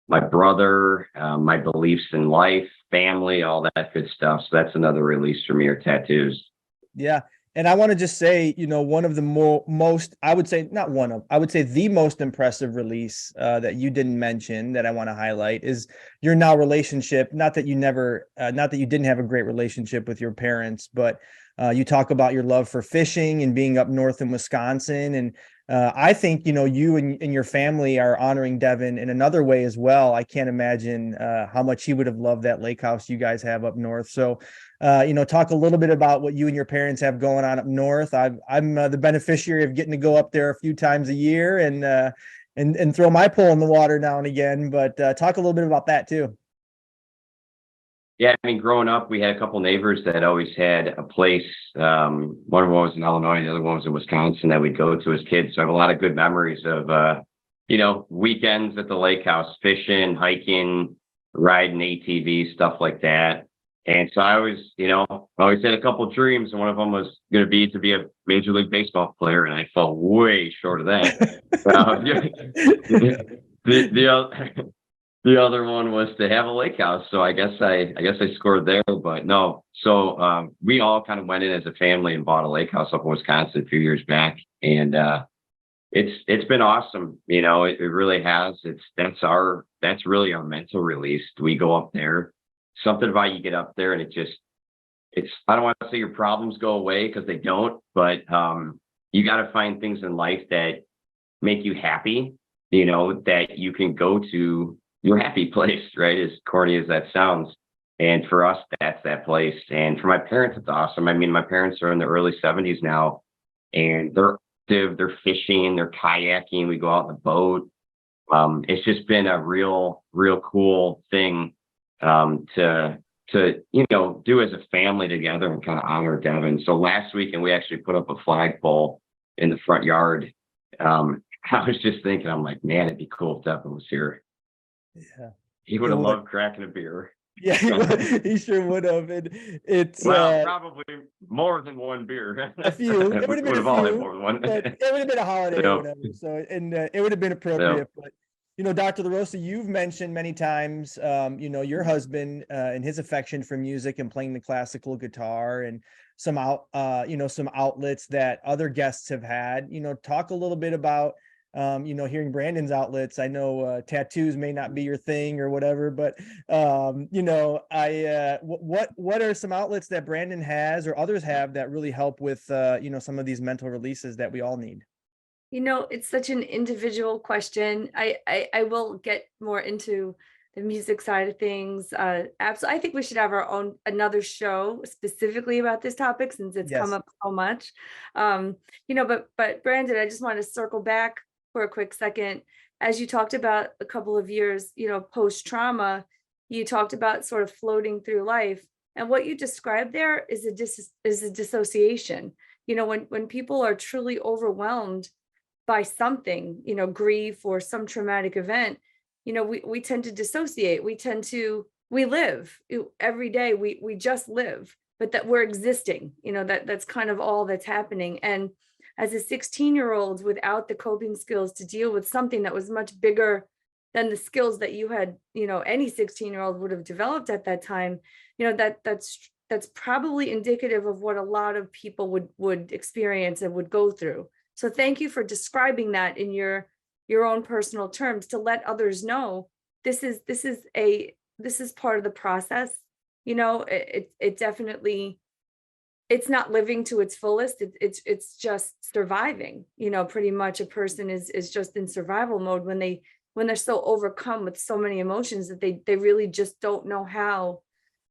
my brother, my beliefs in life, family, all that good stuff. So that's another release for me, or tattoos. Yeah. And I want to just say, one of the most, I would say not one of, I would say the most impressive release that you didn't mention that I want to highlight is your now relationship. Not that you didn't have a great relationship with your parents, but you talk about your love for fishing and being up north in Wisconsin. And I think, you and your family are honoring Devon in another way as well. I can't imagine how much he would have loved that lake house you guys have up north. So, talk a little bit about what you and your parents have going on up north. I'm the beneficiary of getting to go up there a few times a year and throw my pole in the water now and again. But talk a little bit about that too. Yeah, I mean, growing up, we had a couple neighbors that always had a place. One of them was in Illinois, the other one was in Wisconsin that we'd go to as kids. So I have a lot of good memories of, weekends at the lake house, fishing, hiking, riding ATVs, stuff like that. And so I always had a couple dreams, and one of them was going to be a Major League Baseball player, and I fell way short of that. The other one was to have a lake house, so I guess I scored there, but no. So we all kind of went in as a family and bought a lake house up in Wisconsin a few years back, and it's been awesome. It really has. That's really our mental release. We go up there. Something about you get up there and I don't want to say your problems go away, because they don't, but you got to find things in life that make you happy, that you can go to your happy place, right? As corny as that sounds. And for us, that's that place. And for my parents, it's awesome. I mean, my parents are in their early 70s now, and they're active, they're fishing, they're kayaking, we go out in the boat. It's just been a real cool thing to do as a family together and kind of honor Devon. So last weekend we actually put up a flagpole in the front yard. I was just thinking, I'm like, man, it'd be cool if Devon was here. Yeah, he would have loved cracking a beer. Yeah, he sure would have. And it's probably more than one beer. A few. It would have been a all had few, more than one. but it would have been a holiday or whatever. So, and it would have been appropriate. But Dr. LaRosa, you've mentioned many times, your husband and his affection for music and playing the classical guitar, and some outlets that other guests have had. Talk a little bit about hearing Brandon's outlets. I know tattoos may not be your thing or whatever, but what are some outlets that Brandon has or others have that really help with some of these mental releases that we all need? It's such an individual question. I will get more into the music side of things. Absolutely. I think we should have another show specifically about this topic, since it's come up so much. But Brandon, I just want to circle back for a quick second. As you talked about a couple of years, post-trauma, you talked about sort of floating through life. And what you described there is a dissociation. When people are truly overwhelmed by something, grief or some traumatic event, we tend to dissociate. We live every day. We just live, but that we're existing, that's kind of all that's happening. And as a 16-year-old without the coping skills to deal with something that was much bigger than the skills that you had, any 16-year-old would have developed at that time, that's probably indicative of what a lot of people would experience and would go through. So thank you for describing that in your own personal terms, to let others know this is part of the process. It definitely, it's not living to its fullest. It's just surviving. Pretty much a person is just in survival mode when they're so overcome with so many emotions that they really just don't know how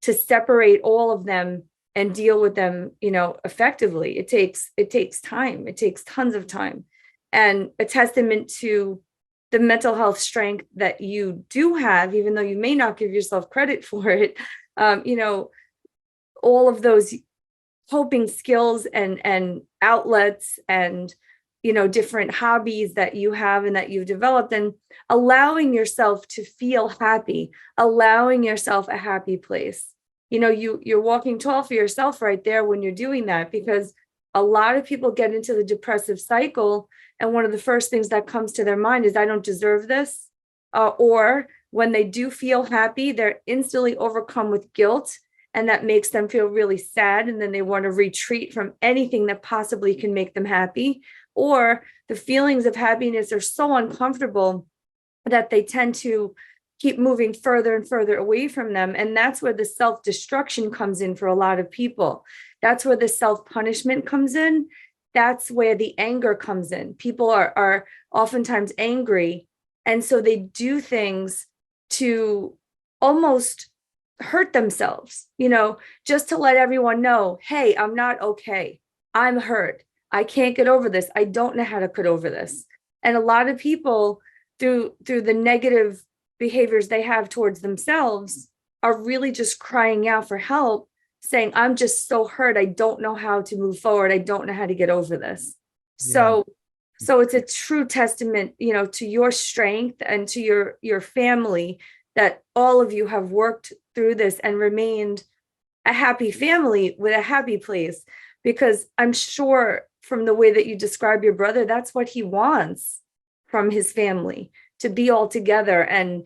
to separate all of them and deal with them, effectively. It takes time. It takes tons of time, and a testament to the mental health strength that you do have, even though you may not give yourself credit for it. All of those coping skills and outlets and different hobbies that you have and that you've developed, and allowing yourself to feel happy, allowing yourself a happy place. You're walking tall for yourself right there when you're doing that, because a lot of people get into the depressive cycle, and one of the first things that comes to their mind is, I don't deserve this. Or when they do feel happy, they're instantly overcome with guilt, and that makes them feel really sad, and then they want to retreat from anything that possibly can make them happy. Or the feelings of happiness are so uncomfortable that they tend to keep moving further and further away from them. And that's where the self-destruction comes in for a lot of people. That's where the self-punishment comes in. That's where the anger comes in. People are oftentimes angry, and so they do things to almost hurt themselves, just to let everyone know, hey, I'm not okay. I'm hurt. I can't get over this. I don't know how to get over this. And a lot of people, through the negative behaviors they have towards themselves, are really just crying out for help, saying, I'm just so hurt. I don't know how to move forward. I don't know how to get over this. So it's a true testament, to your strength and to your family, that all of you have worked through this and remained a happy family with a happy place. Because I'm sure from the way that you describe your brother, that's what he wants from his family, to be all together. And,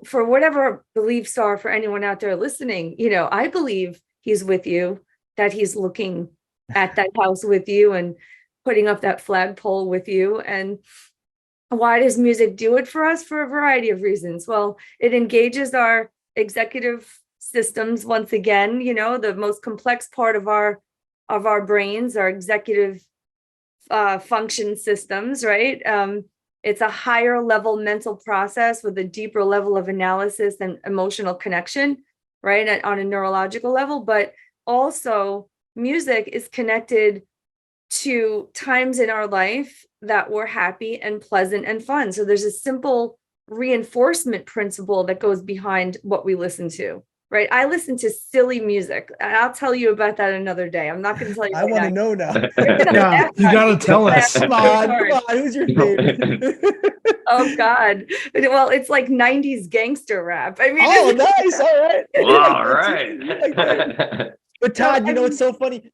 for whatever beliefs are for anyone out there listening, I believe he's with you, that he's looking at that house with you and putting up that flagpole with you. And why does music do it for us? For a variety of reasons. Well, it engages our executive systems once again, the most complex part of our brains, our executive function systems, right? It's a higher level mental process with a deeper level of analysis and emotional connection, right? On a neurological level. But also, music is connected to times in our life that were happy and pleasant and fun. So there's a simple reinforcement principle that goes behind what we listen to, right? I listen to silly music. I'll tell you about that another day. I'm not going to tell you. I want to know now. Yeah, you got to tell us. Come on, who's your favorite? Oh God. Well, it's like 90s gangster rap. I mean, oh, nice. All right. Well, all right. But Todd, it's so funny.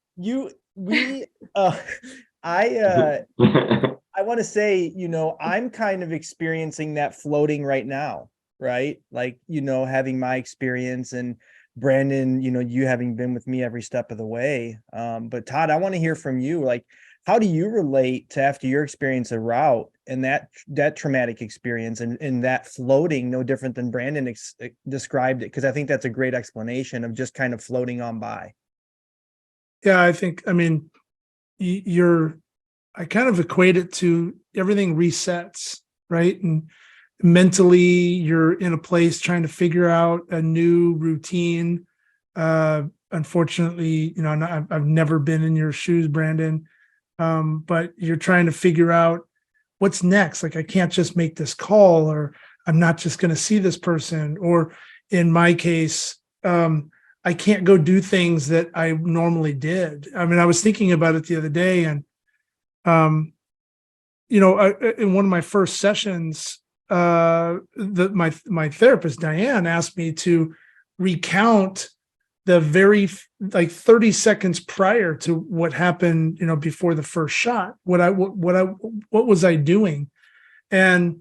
I want to say, I'm kind of experiencing that floating right now, right? Like, having my experience, and Brandon, you having been with me every step of the way. But Todd, I want to hear from you. Like, how do you relate to, after your experience of route and that traumatic experience and that floating, no different than Brandon described it? Because I think that's a great explanation of just kind of floating on by. Yeah, I kind of equate it to everything resets, right? And mentally, you're in a place trying to figure out a new routine. Unfortunately, I've never been in your shoes, Brandon. But you're trying to figure out what's next. Like, I can't just make this call, or I'm not just going to see this person. Or in my case, I can't go do things that I normally did. I mean, I was thinking about it the other day, and, in one of my first sessions, my therapist, Diane, asked me to recount the very 30 seconds prior to what happened, before the first shot. What was I doing? And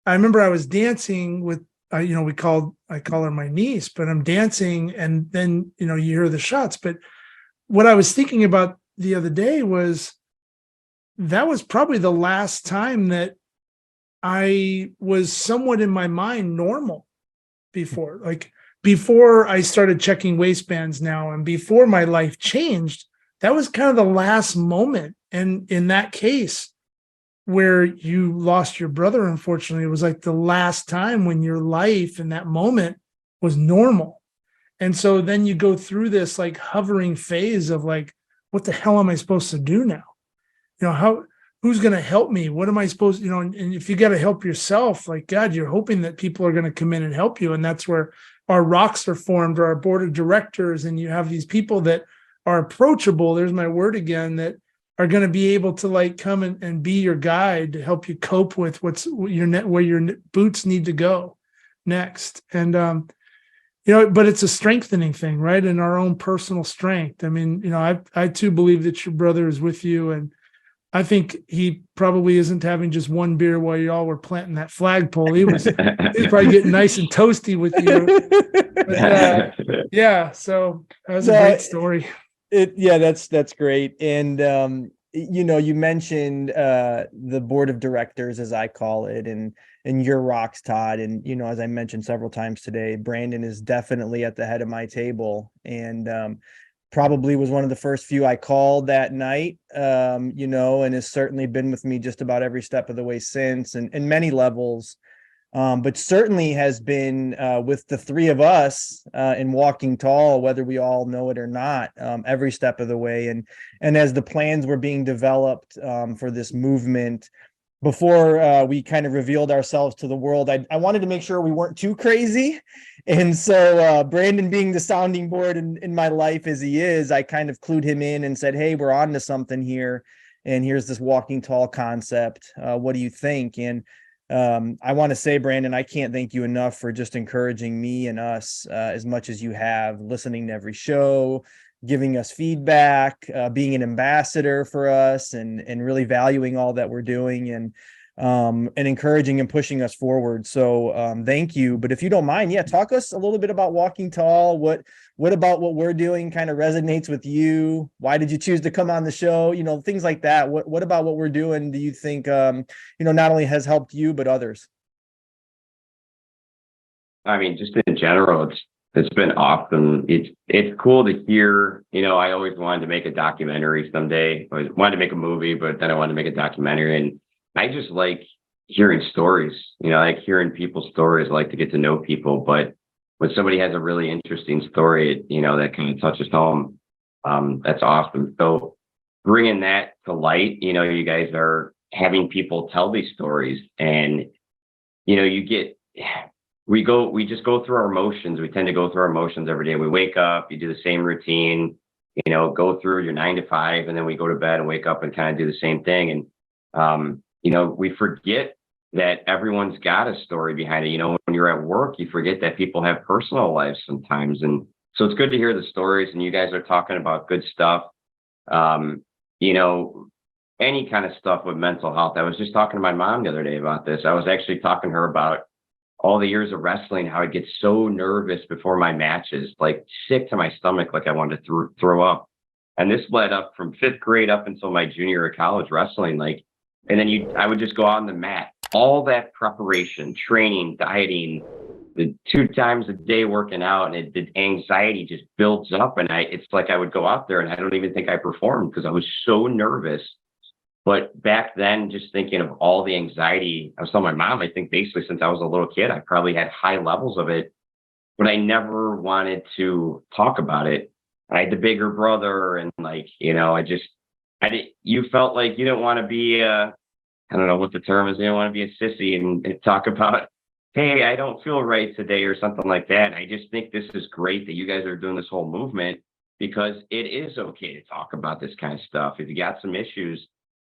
I remember I was dancing with, I call her my niece, but I'm dancing, and then, you hear the shots. But what I was thinking about the other day was, that was probably the last time that I was somewhat in my mind normal before. Like, before I started checking waistbands now, and before my life changed, that was kind of the last moment. And in that case, where you lost your brother, unfortunately, it was like the last time when your life in that moment was normal. And so then you go through this like hovering phase of like, what the hell am I supposed to do now? Who's going to help me? What am I supposed to, and if you got to help yourself, like, God, you're hoping that people are going to come in and help you. And that's where our rocks are formed, or our board of directors. And you have these people that are approachable. There's my word again, that are going to be able to like come and be your guide to help you cope with where your boots need to go next. And, but it's a strengthening thing, right? In our own personal strength. I mean, I too believe that your brother is with you. And I think he probably isn't having just one beer while y'all were planting that flagpole. He was probably getting nice and toasty with you. But, yeah. So that was a great story. That's great. And you mentioned the board of directors, as I call it, and your rocks, Todd. And as I mentioned several times today, Brandon is definitely at the head of my table, and probably was one of the first few I called that night. And has certainly been with me just about every step of the way since, and in many levels. But certainly has been with the three of us in Walking Tall, whether we all know it or not, every step of the way. And as the plans were being developed for this movement, before we kind of revealed ourselves to the world, I wanted to make sure we weren't too crazy. And so Brandon, being the sounding board in my life as he is, I kind of clued him in and said, hey, we're on to something here. And here's this Walking Tall concept. What do you think? And I want to say, Brandon, I can't thank you enough for just encouraging me and us as much as you have, listening to every show, giving us feedback, being an ambassador for us, and really valuing all that we're doing, and encouraging and pushing us forward. So thank you. But if you don't mind, talk us a little bit about Walking Tall. What about what we're doing kind of resonates with you? Why did you choose to come on the show? Things like that. What about what we're doing do you think not only has helped you but others? I mean, just in general, it's been awesome. It's cool to hear. I always wanted to make a documentary someday. I wanted to make a movie, but then I wanted to make a documentary, and I just like hearing stories. I like hearing people's stories. I like to get to know people, but when somebody has a really interesting story, that kind of touches home, that's awesome. So bringing that to light, you guys are having people tell these stories, and we just go through our emotions. We tend to go through our emotions every day. We wake up, you do the same routine, go through your 9 to 5, and then we go to bed and wake up and kind of do the same thing. And we forget that everyone's got a story behind it. When you're at work, you forget that people have personal lives sometimes. And so it's good to hear the stories, and you guys are talking about good stuff. Any kind of stuff with mental health. I was just talking to my mom the other day about this. I was actually talking to her about all the years of wrestling, how I get so nervous before my matches, like sick to my stomach, like I wanted to throw up. And this led up from 5th grade up until my junior year of college wrestling. And then I would just go out on the mat, all that preparation, training, dieting, the 2 times a day working out, and the anxiety just builds up. And it's like I would go out there and I don't even think I performed because I was so nervous. But back then, just thinking of all the anxiety, I was telling my mom, I think basically since I was a little kid, I probably had high levels of it, but I never wanted to talk about it. I had the bigger brother, and you felt like you don't want to be I don't know what the term is. You don't want to be a sissy and talk about, hey, I don't feel right today or something like that. I just think this is great that you guys are doing this whole movement, because it is okay to talk about this kind of stuff. If you got some issues,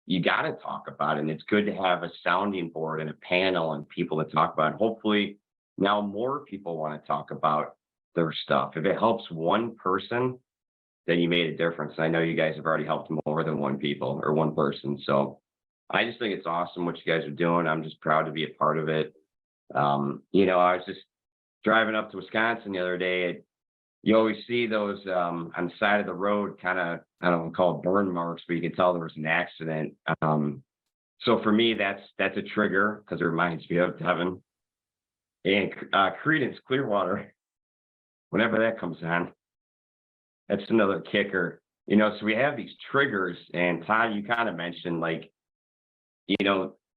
you got to talk about it. And it's good to have a sounding board and a panel and people to talk about it. Hopefully now more people want to talk about their stuff. If it helps one person, then you made a difference. And I know you guys have already helped more than one person. So I just think it's awesome what you guys are doing. I'm just proud to be a part of it. I was just driving up to Wisconsin the other day. You always see those on the side of the road, kind of, I don't want to call it burn marks, but you can tell there was an accident. So for me, that's a trigger because it reminds me of Devon and Creedence Clearwater. Whenever that comes on, that's another kicker. So we have these triggers, and Todd, you kind of mentioned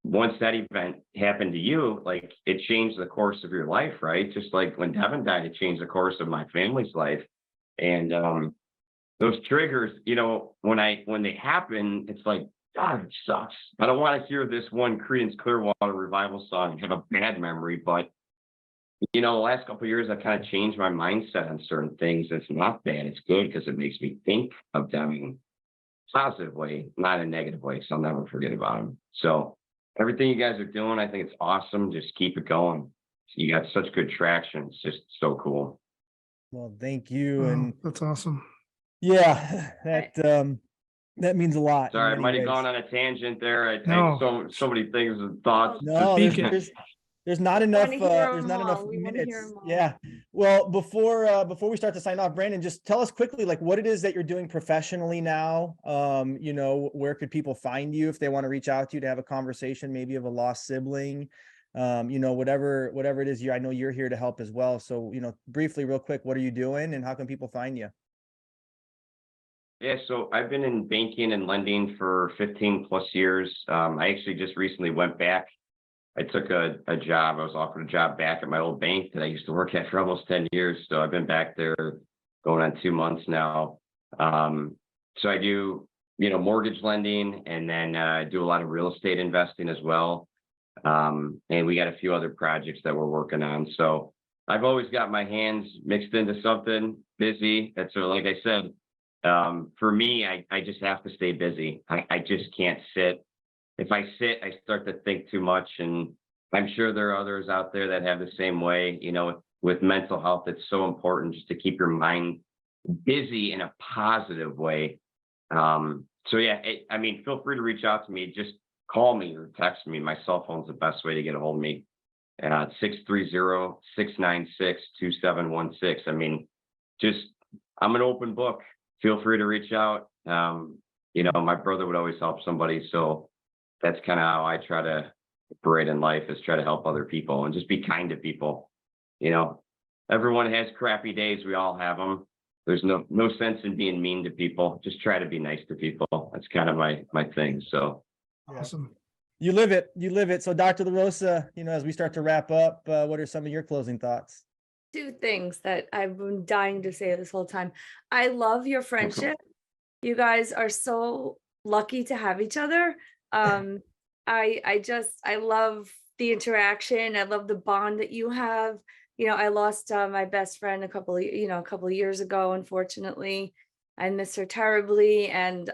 once that event happened to you, it changed the course of your life, right? Just like when Devon died, it changed the course of my family's life. And those triggers, when they happen, it's like, God, it sucks. I don't want to hear this one Creedence Clearwater Revival song and have a bad memory. But, the last couple of years, I've kind of changed my mindset on certain things. It's not bad. It's good because it makes me think of Devon. positive way, not a negative way. So I'll never forget about him. So everything you guys are doing, I think it's awesome. Just keep it going. You got such good traction. It's just so cool. Well, thank you. Oh, And that's awesome. yeah, that means a lot. in Sorry, I many might have ways. gone on a tangent there. I No. had so many things and thoughts. No, Speak it. there's not We enough, wanna hear there's 'em not enough all. We wanna hear minutes. 'em all. Yeah. Well, before we start to sign off, Brandon, just tell us quickly, like what it is that you're doing professionally now. You know, where could people find you if they want to reach out to you to have a conversation, maybe of a lost sibling? You know, whatever it is, I know you're here to help as well. So, you know, briefly, real quick, what are you doing and how can people find you? Yeah, so I've been in banking and lending for 15 plus years. I actually just recently went back. I took a job. I was offered a job back at my old bank that I used to work at for almost 10 years. So I've been back there going on 2 months now. So I do, you know, mortgage lending, and then I do a lot of real estate investing as well. And we got a few other projects that we're working on. So I've always got my hands mixed into something, busy. And so, like I said, for me, I just have to stay busy. I just can't sit. If I sit, I start to think too much. And I'm sure there are others out there that have the same way. You know, with mental health, it's so important just to keep your mind busy in a positive way. So yeah, I mean, feel free to reach out to me. Just call me or text me. My cell phone's the best way to get a hold of me. 630-696-2716. I mean, I'm an open book. Feel free to reach out. You know, my brother would always help somebody. So that's kind of how I try to operate in life, is try to help other people and just be kind to people. You know, everyone has crappy days. We all have them. There's no sense in being mean to people. Just try to be nice to people. That's kind of my thing. So Awesome. You live it. So Dr. LaRosa, you know, as we start to wrap up, what are some of your closing thoughts? Two things that I've been dying to say this whole time. I love your friendship. You guys are so lucky to have each other. I love the interaction. I love the bond that you have. You know, I lost my best friend a couple of years ago, unfortunately. I miss her terribly. And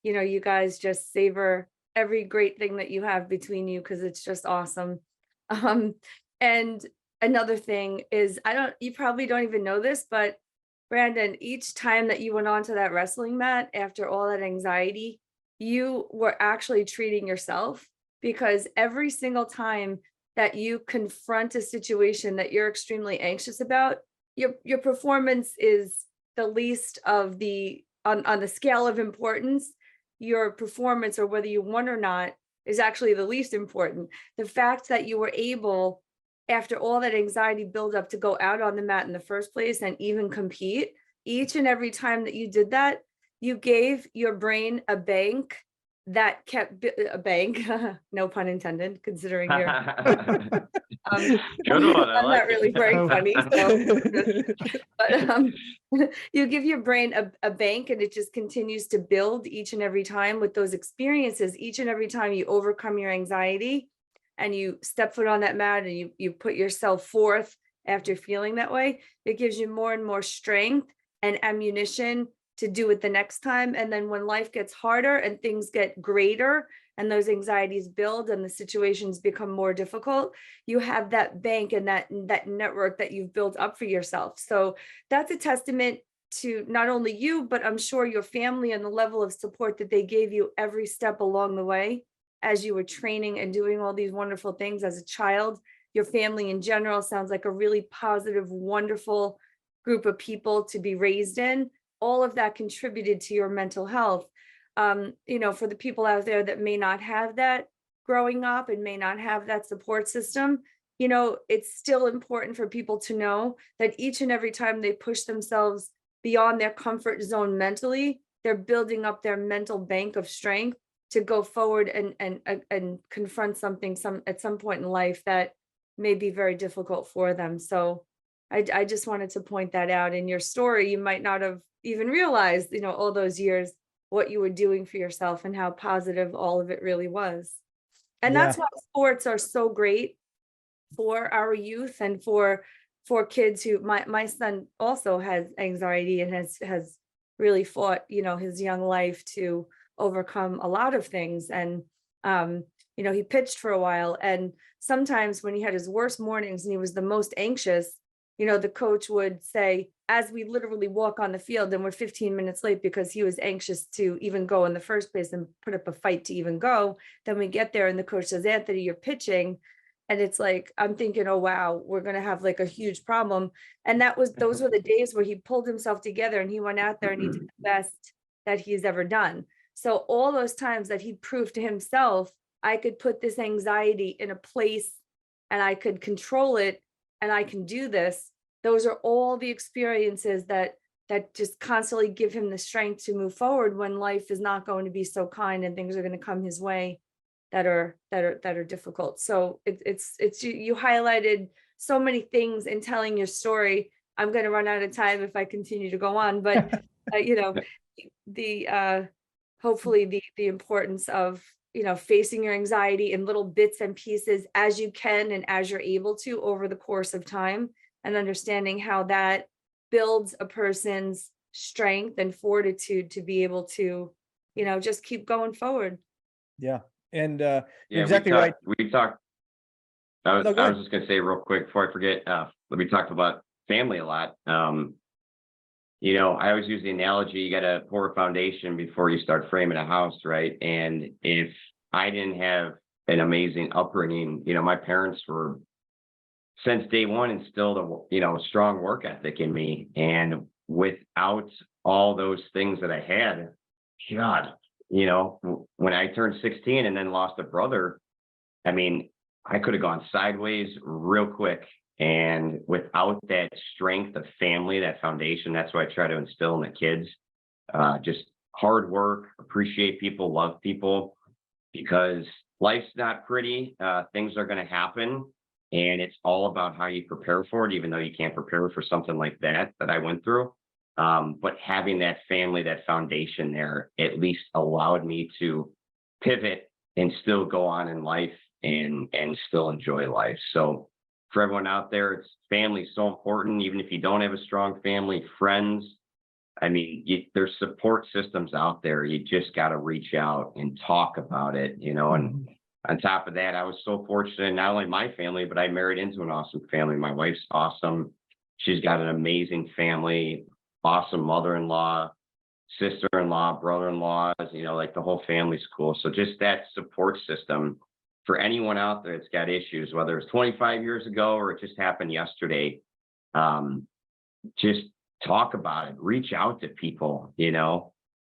you know, you guys just savor every great thing that you have between you, because it's just awesome. And another thing is, you probably don't even know this, but Brandon, each time that you went onto that wrestling mat after all that anxiety, you were actually treating yourself, because every single time that you confront a situation that you're extremely anxious about, your performance is the least of on the scale of importance. Your performance, or whether you won or not, is actually the least important. The fact that you were able, after all that anxiety buildup, to go out on the mat in the first place and even compete, each and every time that you did that, you gave your brain a bank that kept a bank, no pun intended, considering you're good one. I I'm like not really it. very funny. So, but you give your brain a bank, and it just continues to build each and every time with those experiences. Each and every time you overcome your anxiety and you step foot on that mat, and you put yourself forth after feeling that way, it gives you more and more strength and ammunition to do it the next time. And then when life gets harder and things get greater and those anxieties build and the situations become more difficult, you have that bank and that network that you've built up for yourself. So that's a testament to not only you, but I'm sure your family, and the level of support that they gave you every step along the way as you were training and doing all these wonderful things as a child. Your family in general sounds like a really positive, wonderful group of people to be raised in. All of that contributed to your mental health. You know, for the people out there that may not have that growing up and may not have that support system, you know, it's still important for people to know that each and every time they push themselves beyond their comfort zone mentally, they're building up their mental bank of strength to go forward and confront something at some point in life that may be very difficult for them. So I just wanted to point that out. In your story, you might not have even realized, you know, all those years, what you were doing for yourself and how positive all of it really was. And that's why sports are so great for our youth and for kids who, my son also has anxiety and has really fought, his young life to overcome a lot of things. And, he pitched for a while. And sometimes when he had his worst mornings and he was the most anxious, the coach would say, as we literally walk on the field and we're 15 minutes late because he was anxious to even go in the first place and put up a fight to even go. Then we get there and the coach says, Anthony, you're pitching. And it's like, I'm thinking, oh, wow, we're going to have like a huge problem. And those were the days where he pulled himself together and he went out there and he did the best that he's ever done. So all those times that he proved to himself, I could put this anxiety in a place and I could control it and I can do this. Those are all the experiences that just constantly give him the strength to move forward when life is not going to be so kind and things are going to come his way that are difficult. So it's you highlighted so many things in telling your story. I'm going to run out of time if I continue to go on, but hopefully the importance of facing your anxiety in little bits and pieces as you can and as you're able to over the course of time, and understanding how that builds a person's strength and fortitude to be able to just keep going forward. Yeah. And you're exactly right. We talked. I was just gonna say real quick before I forget. We talked about family a lot. I always use the analogy: you got to pour a foundation before you start framing a house, right? And if I didn't have an amazing upbringing, my parents were since day one instilled a strong work ethic in me, and without all those things that I had, God. When I turned 16 and then lost a brother, I could have gone sideways real quick. And without that strength of family, that foundation, that's what I try to instill in the kids. Just hard work, appreciate people, love people, because life's not pretty. Things are going to happen. And it's all about how you prepare for it, even though you can't prepare for something like that I went through. But having that family, that foundation there, at least allowed me to pivot and still go on in life and still enjoy life. So for everyone out there, it's family so important. Even if you don't have a strong family, friends, there's support systems out there. You just got to reach out and talk about it, and on top of that, I was so fortunate, not only my family, but I married into an awesome family. My wife's awesome. She's got an amazing family. Awesome mother-in-law, sister-in-law, brother-in-laws, like the whole family's cool. So just that support system for anyone out there that's got issues, whether it's 25 years ago or it just happened yesterday, just talk about it, reach out to people.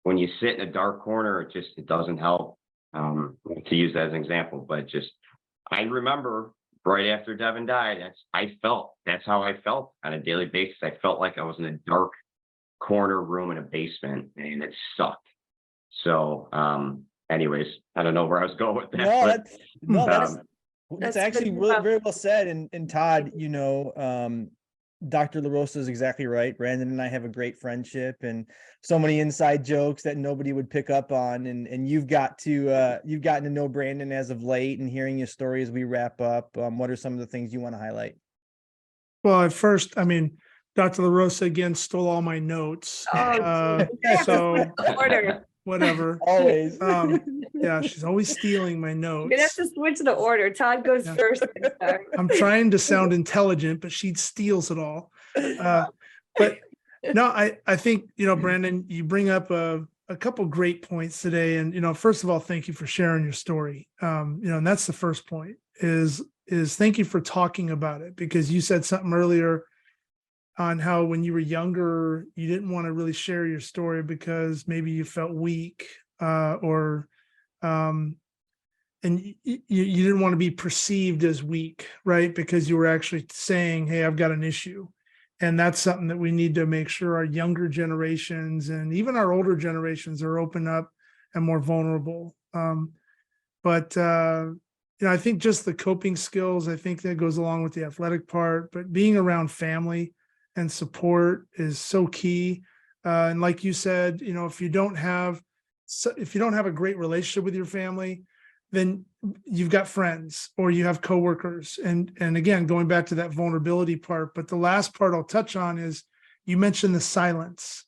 When you sit in a dark corner, it doesn't help, to use that as an example, but I remember right after Devon died, that's how I felt on a daily basis. I felt like I was in a dark corner room in a basement and it sucked. So anyways, I don't know where I was going with that. That's actually really very well said. And Todd, Dr. LaRosa is exactly right. Brandon and I have a great friendship and so many inside jokes that nobody would pick up on. And you've gotten to know Brandon as of late, and hearing your story as we wrap up. What are some of the things you want to highlight? Well, at first, Dr. LaRosa again stole all my notes. So whatever. Always. Yeah, she's always stealing my notes. You're gonna have to switch the order. Todd goes first. I'm trying to sound intelligent, but she steals it all. But no, I think, Brandon, you bring up a couple great points today. And, first of all, thank you for sharing your story. And that's the first point is thank you for talking about it, because you said something earlier on how when you were younger, you didn't want to really share your story because maybe you felt weak and you didn't want to be perceived as weak, right? Because you were actually saying, hey, I've got an issue. And that's something that we need to make sure our younger generations and even our older generations are open up and more vulnerable. But I think just the coping skills, I think that goes along with the athletic part, but being around family and support is so key. And like you said, if you don't have a great relationship with your family, then you've got friends or you have coworkers. And again, going back to that vulnerability part, but the last part I'll touch on is you mentioned the silence.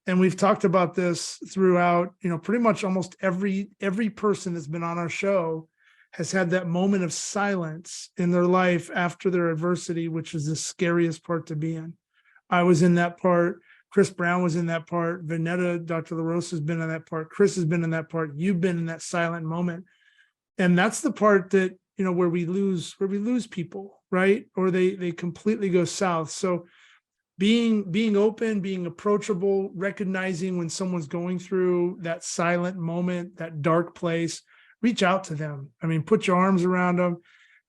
and we've talked about this throughout, pretty much almost every person that's been on our show has had that moment of silence in their life after their adversity, which is the scariest part to be in. I was in that part. Chris Brown was in that part. Vanetta, Dr. LaRosa has been in that part. Chris has been in that part. You've been in that silent moment. And that's the part that, where we lose people, right? Or they completely go south. So being open, being approachable, recognizing when someone's going through that silent moment, that dark place, reach out to them. I mean, put your arms around them,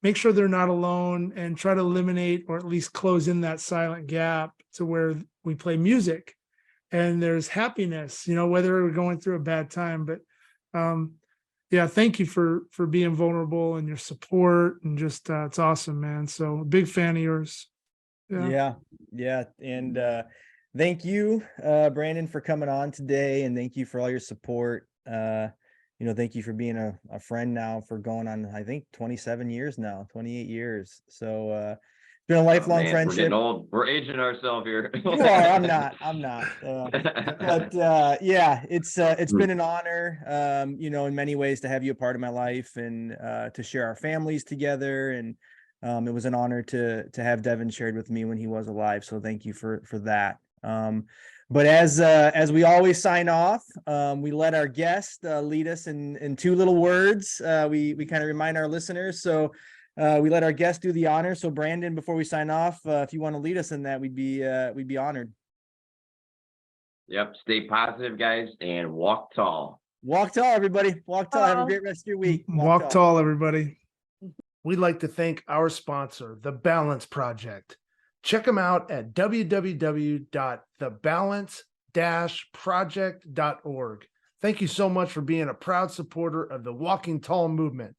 make sure they're not alone, and try to eliminate or at least close in that silent gap to where we play music and there's happiness, whether we're going through a bad time. But yeah, thank you for being vulnerable and your support, and just it's awesome, man. So big fan of yours. Yeah. And thank you, Brandon, for coming on today, and thank you for all your support. Thank you for being a friend now for going on, I think, 27 years now, 28 years. So it's been a lifelong friendship. We're getting old. We're aging ourselves here. You are. I'm not. But yeah, it's been an honor, in many ways, to have you a part of my life, and to share our families together. And it was an honor to have Devon shared with me when he was alive. So thank you for that. But as we always sign off, we let our guest lead us in two little words. We kind of remind our listeners. So we let our guest do the honor. So Brandon, before we sign off, if you want to lead us in that, we'd be honored. Yep. Stay positive, guys, and walk tall. Walk tall, everybody. Walk tall. Have a great rest of your week. Walk tall, everybody. We'd like to thank our sponsor, The Balance Project. Check them out at www.thebalance-project.org. Thank you so much for being a proud supporter of the Walking Tall movement.